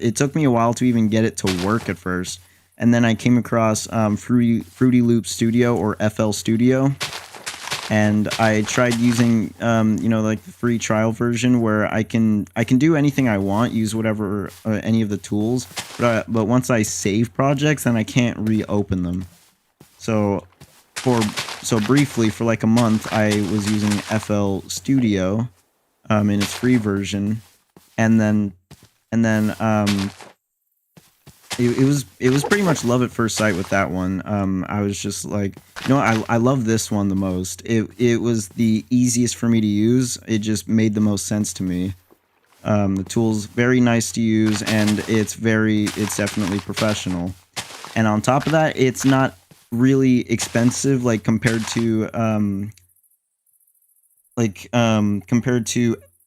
It took me a while to even get it to work at first, and then I came across Fruity Loop Studio, or FL Studio, and I tried using like the free trial version where I can do anything I want, use whatever any of the tools, but once I save projects, then I can't reopen them. So for so briefly, for like a month, I was using FL Studio in its free version, and then it was pretty much love at first sight with that one. I was just like, I love this one the most. It was the easiest for me to use. It just made the most sense to me. The tool's very nice to use, and it's definitely professional. And on top of that, it's not really expensive, like compared to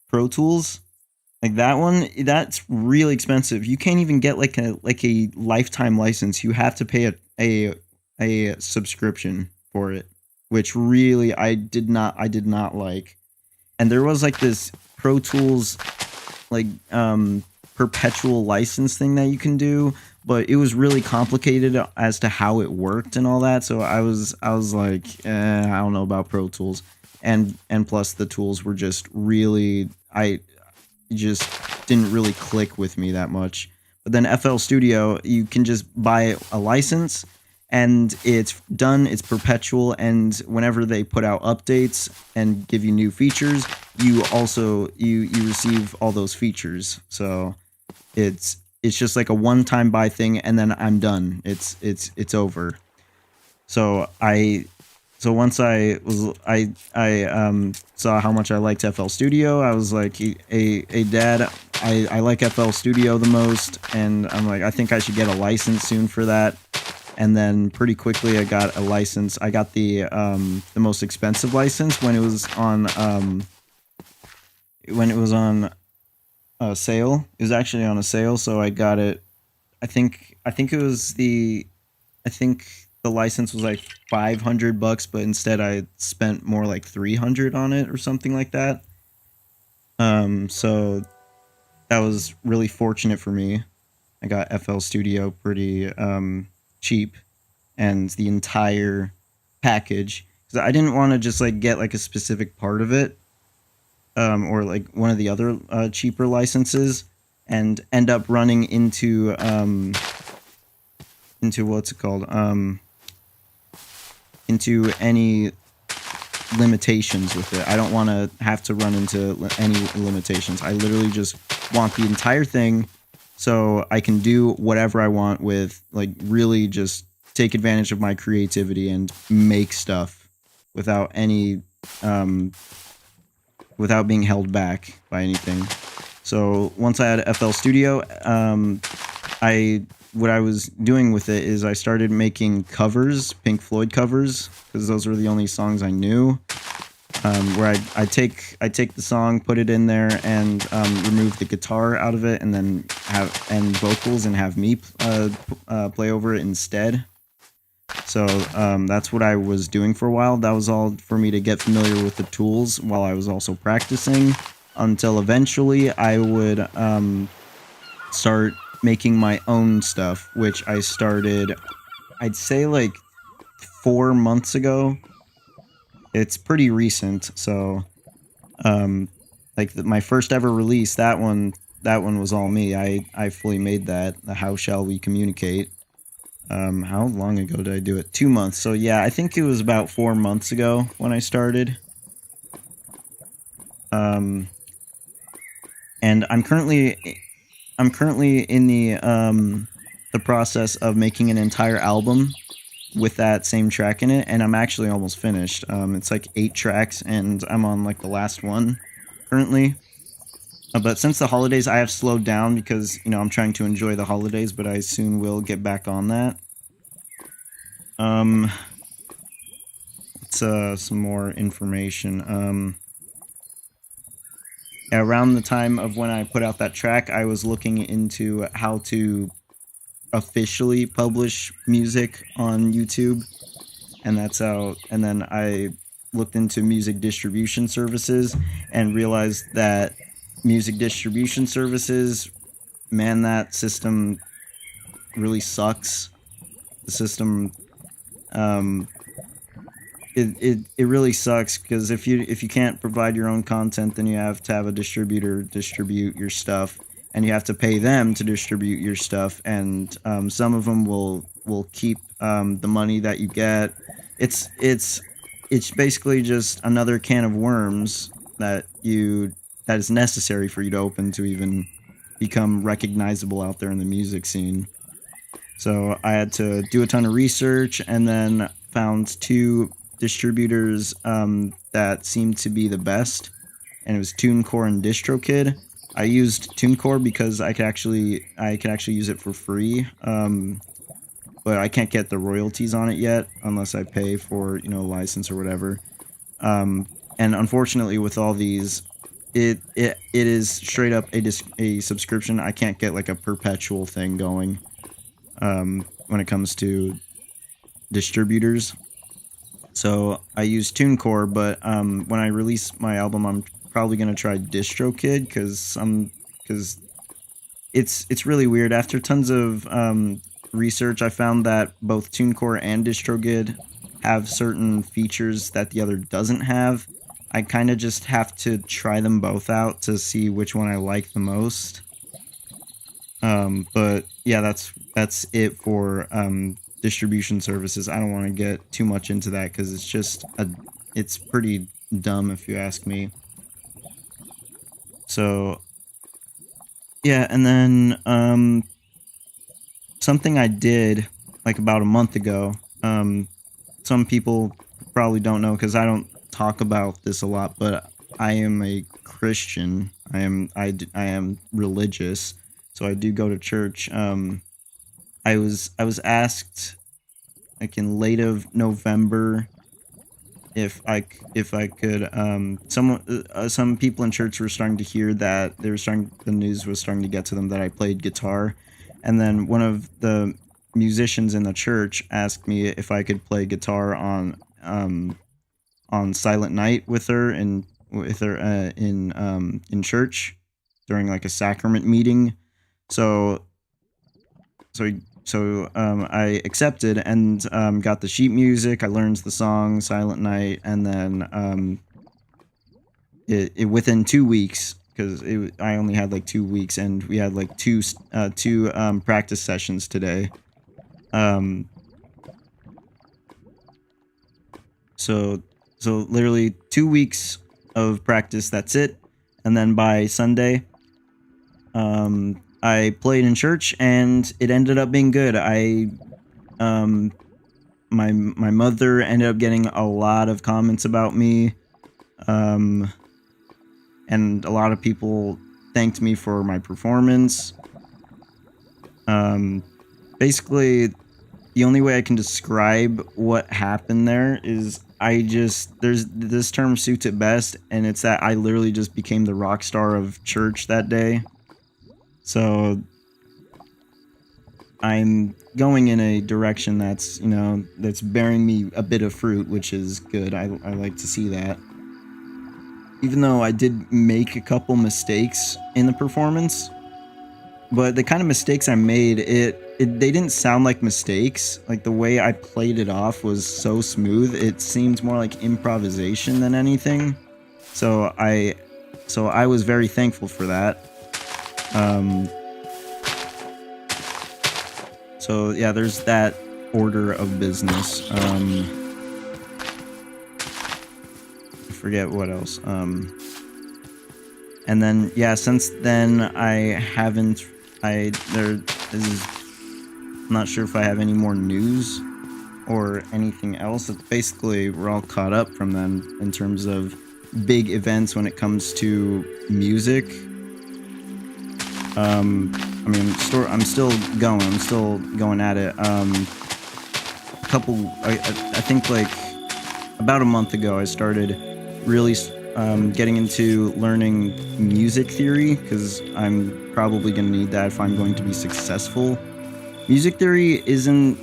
Pro Tools. Like that one, that's really expensive. You can't even get like a lifetime license. You have to pay a subscription for it, which really I did not like. And there was like this Pro Tools like perpetual license thing that you can do, but it was really complicated as to how it worked and all that. So I was like, I don't know about Pro Tools, and plus the tools were just really I just didn't really click with me that much. But then FL Studio, you can just buy a license, and it's done. It's perpetual, and whenever they put out updates and give you new features, you receive all those features. So it's just like a one-time buy thing, and then I'm done. It's over. So once I saw how much I liked FL Studio, I was like, hey Dad, I like FL Studio the most, and I'm like, I think I should get a license soon for that. And then pretty quickly I got a license. I got the most expensive license when it was on sale. It was actually on a sale, so I got it. I think the license was like $500, but instead I spent more like 300 on it or something like that. So that was really fortunate for me. I got FL Studio pretty cheap, and the entire package. Because 'Cause I didn't want to just like get like a specific part of it, or like one of the other cheaper licenses, and end up running into what's it called, into any limitations with it. I don't want to have to run into any limitations. I literally just want the entire thing so I can do whatever I want with, like, really just take advantage of my creativity and make stuff without any without being held back by anything. So once I had FL Studio, what I was doing with it is I started making covers, Pink Floyd covers, because those were the only songs I knew. Where I take the song, put it in there, and remove the guitar out of it, and then have vocals, and have me play over it instead. So that's what I was doing for a while. That was all for me to get familiar with the tools while I was also practicing, until eventually I would start making my own stuff, which I started, I'd say, like 4 months ago. It's pretty recent, so like my first ever release, that one was all me. I fully made that, the How Shall We Communicate. How long ago did I do it? 2 months. So yeah, I think it was about 4 months ago when I started. And I'm currently in the process of making an entire album with that same track in it, and I'm actually almost finished. It's like 8 tracks, and I'm on like the last one currently. But since the holidays, I have slowed down because, you know, I'm trying to enjoy the holidays, but I soon will get back on that. It's some more information. Around the time of when I put out that track, I was looking into how to officially publish music on YouTube, and that's how. And then I looked into music distribution services and realized that music distribution services, man, that system really sucks. The system, it really sucks, because if you can't provide your own content, then you have to have a distributor distribute your stuff, and you have to pay them to distribute your stuff, and some of them will keep the money that you get. It's basically just another can of worms that is necessary for you to open to even become recognizable out there in the music scene. So I had to do a ton of research, and then found 2 distributors that seemed to be the best, and it was TuneCore and DistroKid. I used TuneCore because I could actually use it for free, but I can't get the royalties on it yet unless I pay for, you know, a license or whatever. And unfortunately, with all these, it is straight up a subscription. I can't get like a perpetual thing going when it comes to distributors. So I use TuneCore, but when I release my album, I'm probably gonna try DistroKid, because it's really weird. After tons of research, I found that both TuneCore and DistroKid have certain features that the other doesn't have. I kind of just have to try them both out to see which one I like the most. But yeah, that's it for distribution services. I don't want to get too much into that because it's pretty dumb if you ask me. So yeah, and then something I did like about a month ago. Some people probably don't know because I don't talk about this a lot, but I am a Christian. I am religious, so I do go to church. I was asked, like, in late of November, if I could, some people in church were starting to hear that the news was starting to get to them that I played guitar, and then one of the musicians in the church asked me if I could play guitar on Silent Night with her in church during like a sacrament meeting. So I accepted and got the sheet music. I learned the song Silent Night, and then it within 2 weeks, because I only had like 2 weeks, and we had like two practice sessions today. So literally 2 weeks of practice. That's it. And then by Sunday, I played in church, and it ended up being good. My mother ended up getting a lot of comments about me, and a lot of people thanked me for my performance. Basically, the only way I can describe what happened there is there's this term suits it best, and it's that I literally just became the rock star of church that day. So I'm going in a direction that's bearing me a bit of fruit, which is good. I like to see that. Even though I did make a couple mistakes in the performance, but the kind of mistakes I made, they didn't sound like mistakes. Like, the way I played it off was so smooth. It seemed more like improvisation than anything. So I was very thankful for that. So yeah, there's that order of business. I forget what else. And then yeah, since then I'm not sure if I have any more news or anything else. It's basically, we're all caught up from them in terms of big events when it comes to music. I'm still going at it. I think like about a month ago, I started really getting into learning music theory, because I'm probably going to need that if I'm going to be successful. Music theory isn't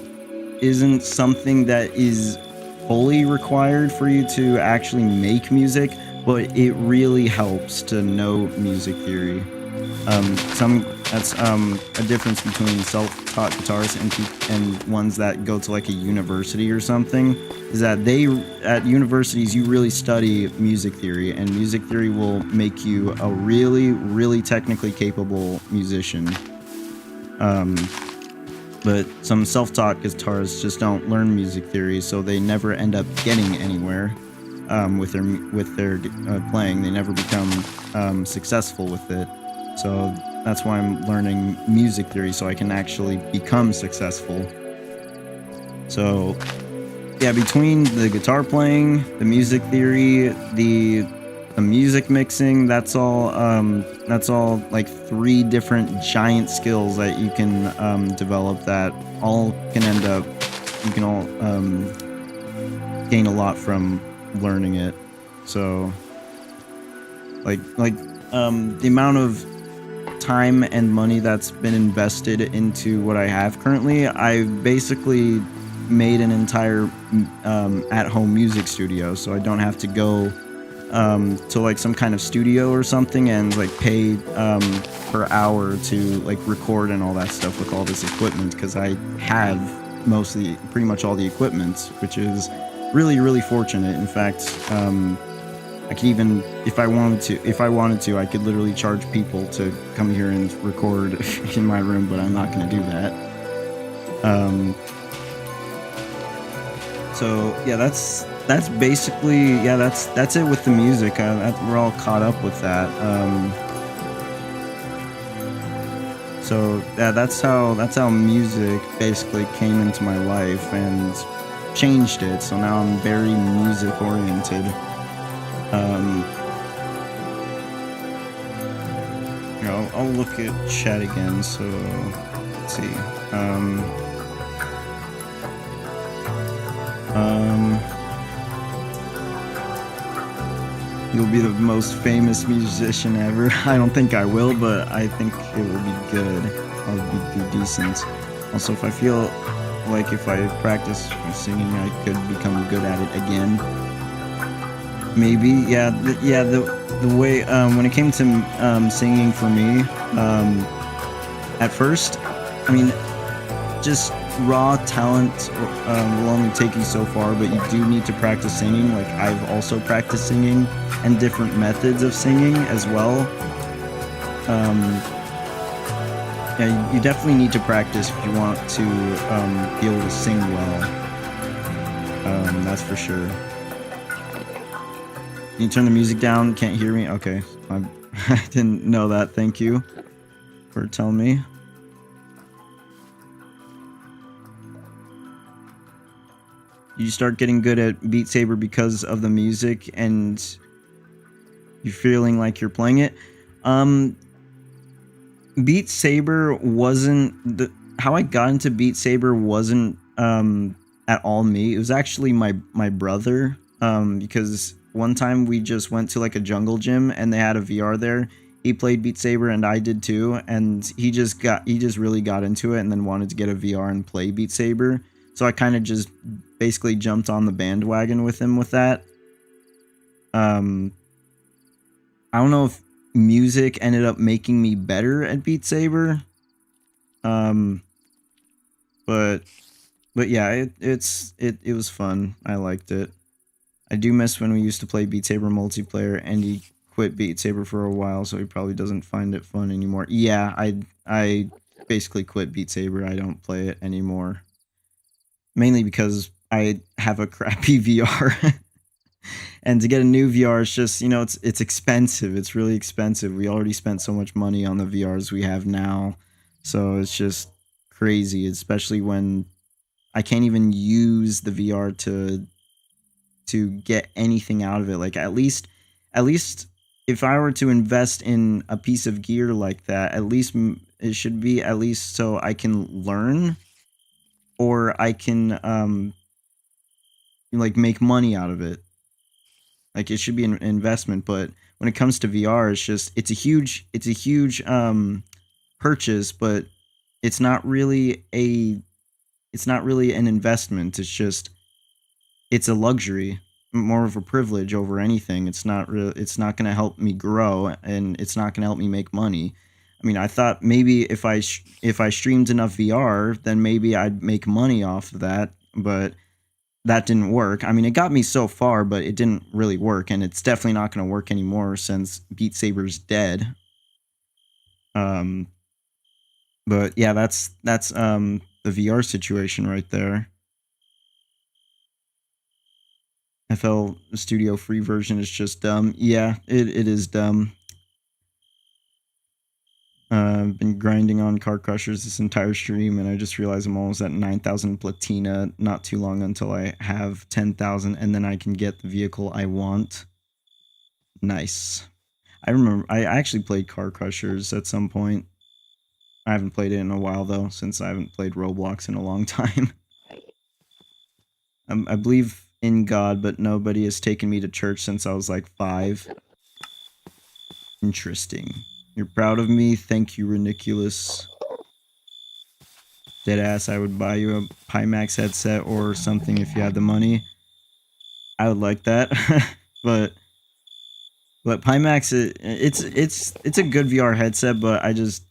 something that is fully required for you to actually make music, but it really helps to know music theory. That's a difference between self-taught guitarists and ones that go to like a university or something, is that at universities you really study music theory, and music theory will make you a really, really technically capable musician. But some self-taught guitarists just don't learn music theory, so they never end up getting anywhere with their playing. They never become successful with it. So that's why I'm learning music theory, so I can actually become successful. So yeah, between the guitar playing, the music theory, the music mixing, that's all like 3 different giant skills that you can develop, that all can end up, you can all gain a lot from learning it. So like the amount of time and money that's been invested into what I have currently, I've basically made an entire at-home music studio, so I don't have to go to like some kind of studio or something and like pay per hour to like record and all that stuff with all this equipment, because I have pretty much all the equipment, which is really, really fortunate. In fact, I could even, if I wanted to, I could literally charge people to come here and record in my room, but I'm not going to do that. So yeah, that's basically, yeah, that's it with the music. We're all caught up with that. So yeah, that's how music basically came into my life and changed it. So now I'm very music oriented. I'll look at chat again. So let's see. You'll be the most famous musician ever. I don't think I will, but I think it will be good. I'll be decent. Also, if I feel like if I practice singing, I could become good at it again. Maybe, yeah. The way when it came to singing for me, at first, I mean, just raw talent will only take you so far, but you do need to practice singing. Like, I've also practiced singing and different methods of singing as well. Yeah, you definitely need to practice if you want to be able to sing well. That's for sure. Can you turn the music down? Can't hear me? Okay. I didn't know that. Thank you for telling me. You start getting good at Beat Saber because of the music and you're feeling like you're playing it. Beat Saber wasn't how I got into Beat Saber wasn't at all me. It was actually my brother, because one time we just went to like a jungle gym and they had a VR there. He played Beat Saber and I did too, and he just really got into it and then wanted to get a VR and play Beat Saber. So I kind of just basically jumped on the bandwagon with him with that. I don't know if music ended up making me better at Beat Saber. But yeah, it was fun. I liked it. I do miss when we used to play Beat Saber multiplayer, and he quit Beat Saber for a while, so he probably doesn't find it fun anymore. Yeah, I basically quit Beat Saber. I don't play it anymore. Mainly because I have a crappy VR. And to get a new VR is just, it's expensive. It's really expensive. We already spent so much money on the VRs we have now. So it's just crazy, especially when I can't even use the VR to get anything out of it. Like at least if I were to invest in a piece of gear like that, at least it should be at least so I can learn or I can like make money out of it. Like it should be an investment, but when it comes to VR, it's a huge purchase, but it's not really an investment. It's a luxury, more of a privilege over anything. It's not going to help me grow, and it's not going to help me make money. I mean, I thought maybe if I streamed enough VR, then maybe I'd make money off of that, but that didn't work. I mean, it got me so far, but it didn't really work, and it's definitely not going to work anymore since Beat Saber's dead. But yeah, that's the VR situation right there. FL Studio free version is just dumb. Yeah, it is dumb. I've been grinding on Car Crushers this entire stream, and I just realized I'm almost at 9,000 platina. Not too long until I have 10,000, and then I can get the vehicle I want. Nice. I remember I actually played Car Crushers at some point. I haven't played it in a while though, since I haven't played Roblox in a long time. I believe in God, but nobody has taken me to church since I was like 5. Interesting. You're proud of me? Thank you, Reniculous. Deadass, I would buy you a Pimax headset or something if you had the money. I would like that. but Pimax, it's a good VR headset, but I just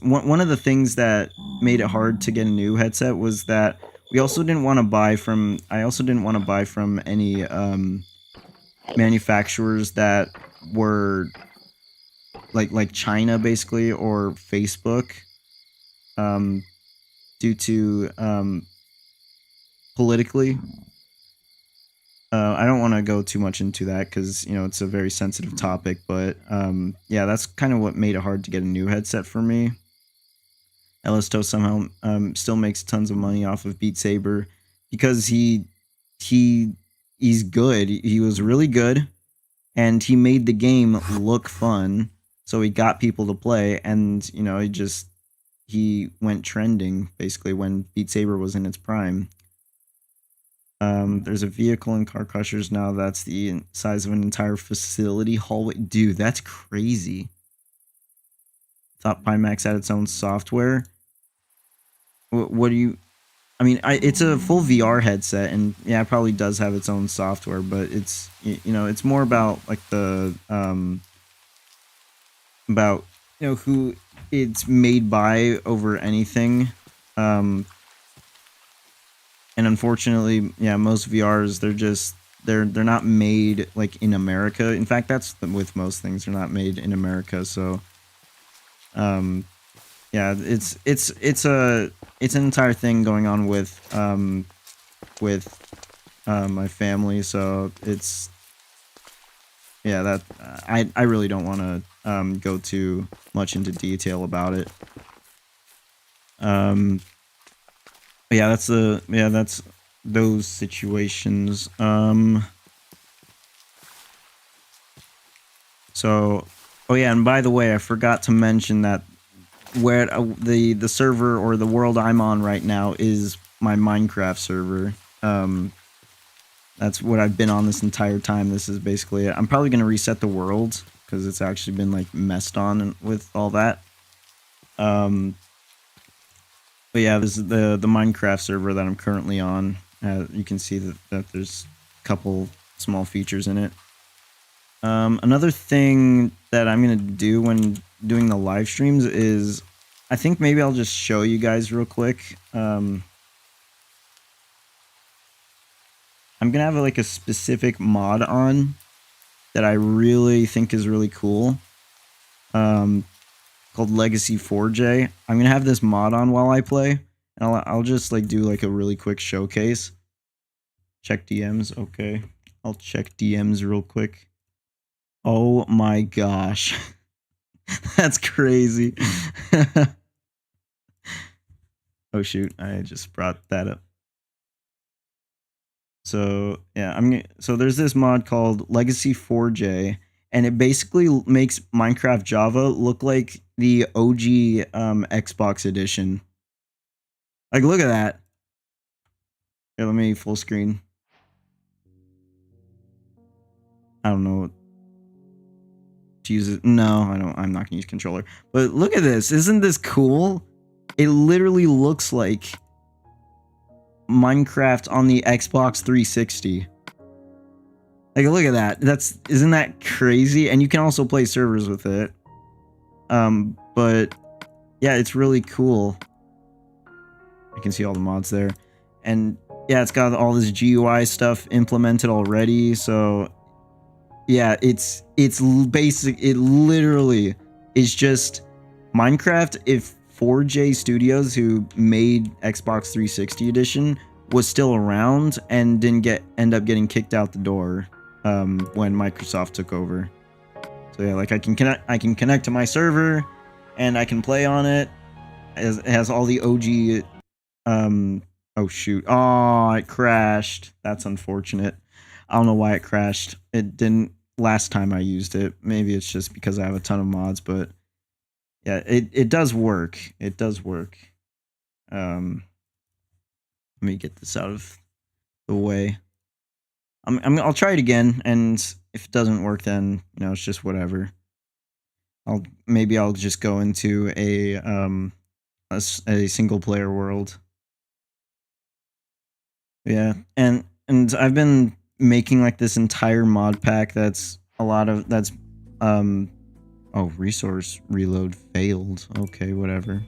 one of the things that made it hard to get a new headset was that I also didn't want to buy from any manufacturers that were like China basically, or Facebook, due to politically. I don't want to go too much into that because it's a very sensitive topic, but yeah, that's kind of what made it hard to get a new headset for me. Elisto somehow still makes tons of money off of Beat Saber because he's good. He was really good, and he made the game look fun, so he got people to play, and he went trending basically when Beat Saber was in its prime. There's a vehicle in Car Crushers now that's the size of an entire facility hallway. Dude, that's crazy. Thought Pimax had its own software. What do you... I mean, it's a full VR headset, and yeah, it probably does have its own software, but it's, it's more about like the, about, who it's made by over anything. And unfortunately, yeah, most VRs they're not made like in America. In fact, that's with most things, they're not made in America. So yeah, it's an entire thing going on with my family. So it's yeah, that I really don't want to go too much into detail about it. Yeah, that's those situations. So, oh yeah, and by the way, I forgot to mention that where the server or the world I'm on right now is my Minecraft server. That's what I've been on this entire time. This is basically it. I'm probably gonna reset the world because it's actually been like messed on with all that. But yeah, this is the Minecraft server that I'm currently on. You can see that there's a couple small features in it. Another thing that I'm gonna do when doing the live streams is, I think maybe I'll just show you guys real quick. I'm gonna have like a specific mod on that I really think is really cool. Called Legacy 4J. I'm gonna have this mod on while I play, and I'll just like do like a really quick showcase. Check DMs, okay. I'll check DMs real quick. Oh my gosh. That's crazy. Oh shoot, I just brought that up. So yeah, so there's this mod called Legacy 4J, and it basically makes Minecraft Java look like the OG Xbox edition. Like, look at that. Here, let me full screen. I don't know to use it. No, I don't. I'm not gonna use controller. But look at this. Isn't this cool? It literally looks like Minecraft on the Xbox 360. Like, look at that. Isn't that crazy? And you can also play servers with it. But yeah, it's really cool. I can see all the mods there. And yeah, it's got all this GUI stuff implemented already. So yeah, it's basic. It literally is just Minecraft if 4J Studios, who made Xbox 360 edition, was still around and didn't end up getting kicked out the door when Microsoft took over. So yeah, like I can connect to my server and I can play on it. It has all the OG oh shoot. Oh, it crashed. That's unfortunate. I don't know why it crashed. It didn't last time I used it. Maybe it's just because I have a ton of mods, but yeah, it does work. It does work. Let me get this out of the way. I'll try it again, and if it doesn't work, then it's just whatever. Maybe I'll just go into a single player world. Yeah, and I've been making like this entire mod pack that's oh, resource reload failed. Okay, whatever.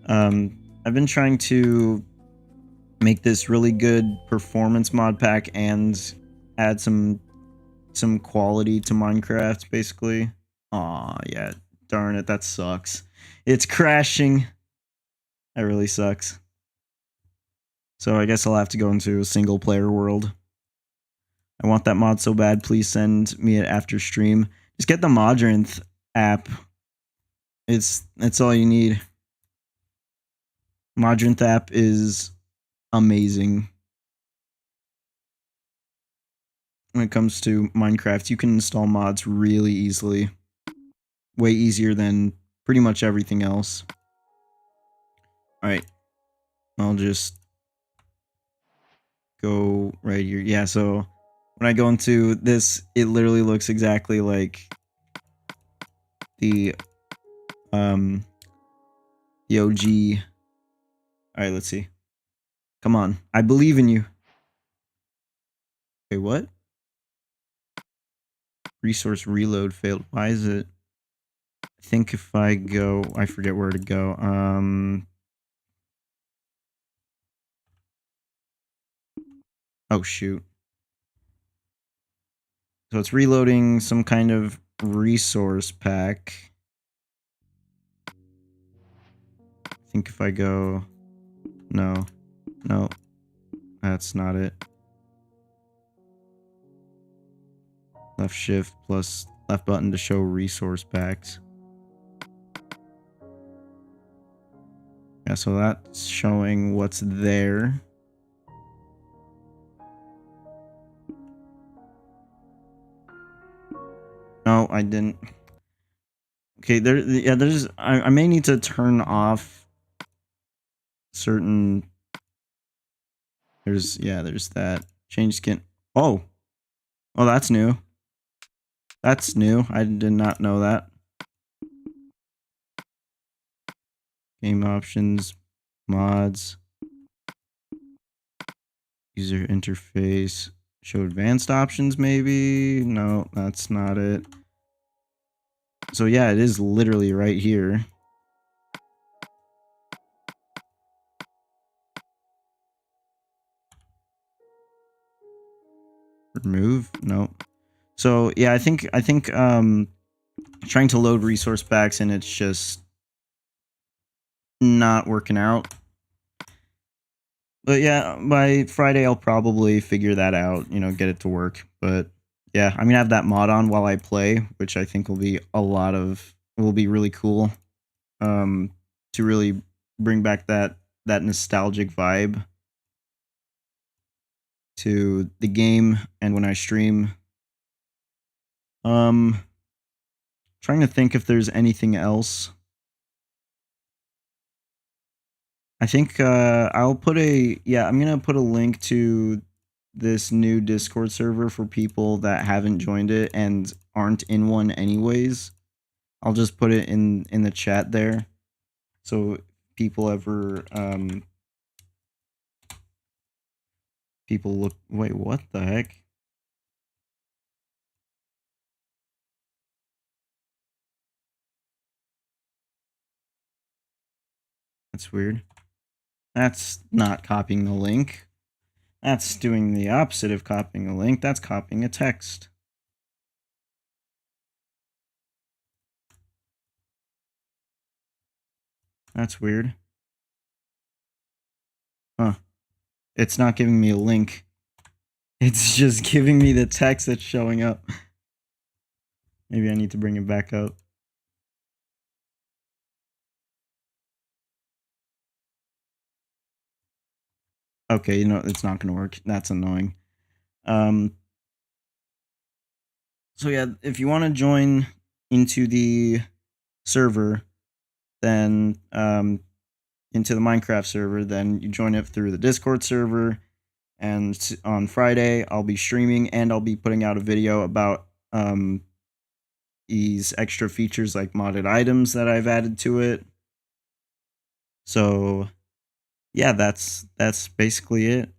I've been trying to make this really good performance mod pack and add some quality to Minecraft, basically. Aw, yeah, darn it, that sucks. It's crashing. That really sucks. So I guess I'll have to go into a single player world. I want that mod so bad. Please send me it after stream. Just get the Modrinth app. That's all you need. Modrinth app is amazing. When it comes to Minecraft, you can install mods really easily. Way easier than pretty much everything else. Alright. I'll just go right here. Yeah, so when I go into this, it literally looks exactly like the OG. Alright, let's see. Come on. I believe in you. Wait, what? Resource reload failed. Why is it? I think if I go, I forget where to go. Oh, shoot. So it's reloading some kind of resource pack. I think if I go... No. No. That's not it. Left shift plus left button to show resource packs. Yeah, so that's showing what's there. No, I didn't. Okay, there's I may need to turn off certain... There's that. Change skin. Oh, that's new. That's new. I did not know that. Game options, mods, user interface, show advanced options maybe? No, that's not it. So yeah, it is literally right here. Remove? Nope. So yeah, I think trying to load resource packs and it's just not working out. But yeah, by Friday I'll probably figure that out, you know, get it to work. But yeah, I'm gonna have that mod on while I play, which I think will be really cool. To really bring back that nostalgic vibe to the game and when I stream. Trying to think if there's anything else. I think I'm gonna put a link to this new Discord server for people that haven't joined it and aren't in one anyways. I'll just put it in the chat there. So people ever people look... Wait, what the heck? That's weird. That's not copying the link. That's doing the opposite of copying a link. That's copying a text. That's weird. Huh. It's not giving me a link. It's just giving me the text that's showing up. Maybe I need to bring it back up. Okay, you know, it's not going to work. That's annoying. So yeah, if you want to join into the server, then into the Minecraft server, then you join it through the Discord server. And on Friday, I'll be streaming and I'll be putting out a video about these extra features like modded items that I've added to it. So yeah, that's basically it.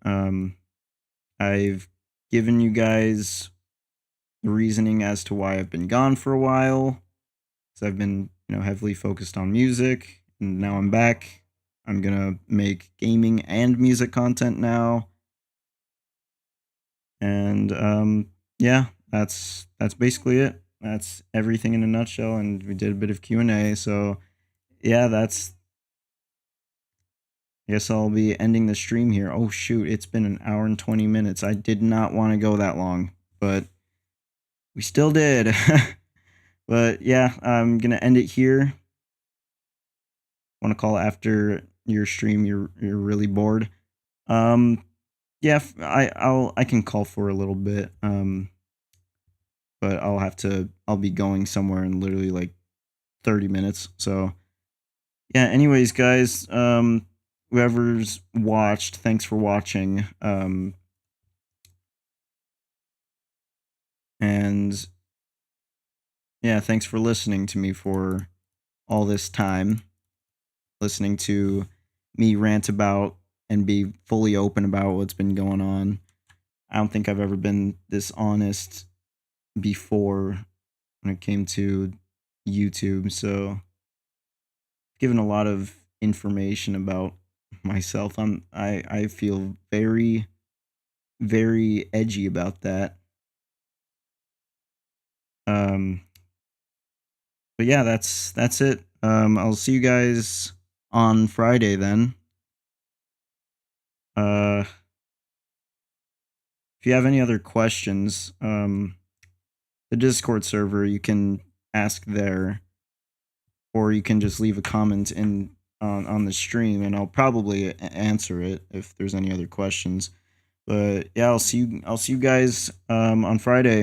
I've given you guys the reasoning as to why I've been gone for a while. So I've been, you know, heavily focused on music, and now I'm back. I'm gonna make gaming and music content now. And yeah, that's basically it. That's everything in a nutshell, and we did a bit of Q&A. So yeah, I guess I'll be ending the stream here. Oh shoot, it's been an hour and 20 minutes. I did not want to go that long, but we still did. But yeah, I'm gonna end it here. Want to call after your stream? You're really bored. Yeah, I can call for a little bit. But I'll be going somewhere in literally like 30 minutes. So yeah, anyways, guys, whoever's watched, thanks for watching. And yeah, thanks for listening to me for all this time. Listening to me rant about and be fully open about what's been going on. I don't think I've ever been this honest before when it came to YouTube. So given a lot of information about myself. I feel very, very edgy about that. But yeah, that's it. I'll see you guys on Friday then. If you have any other questions, the Discord server, you can ask there, or you can just leave a comment on the stream, and I'll probably answer it if there's any other questions. But yeah, I'll see you guys on Friday.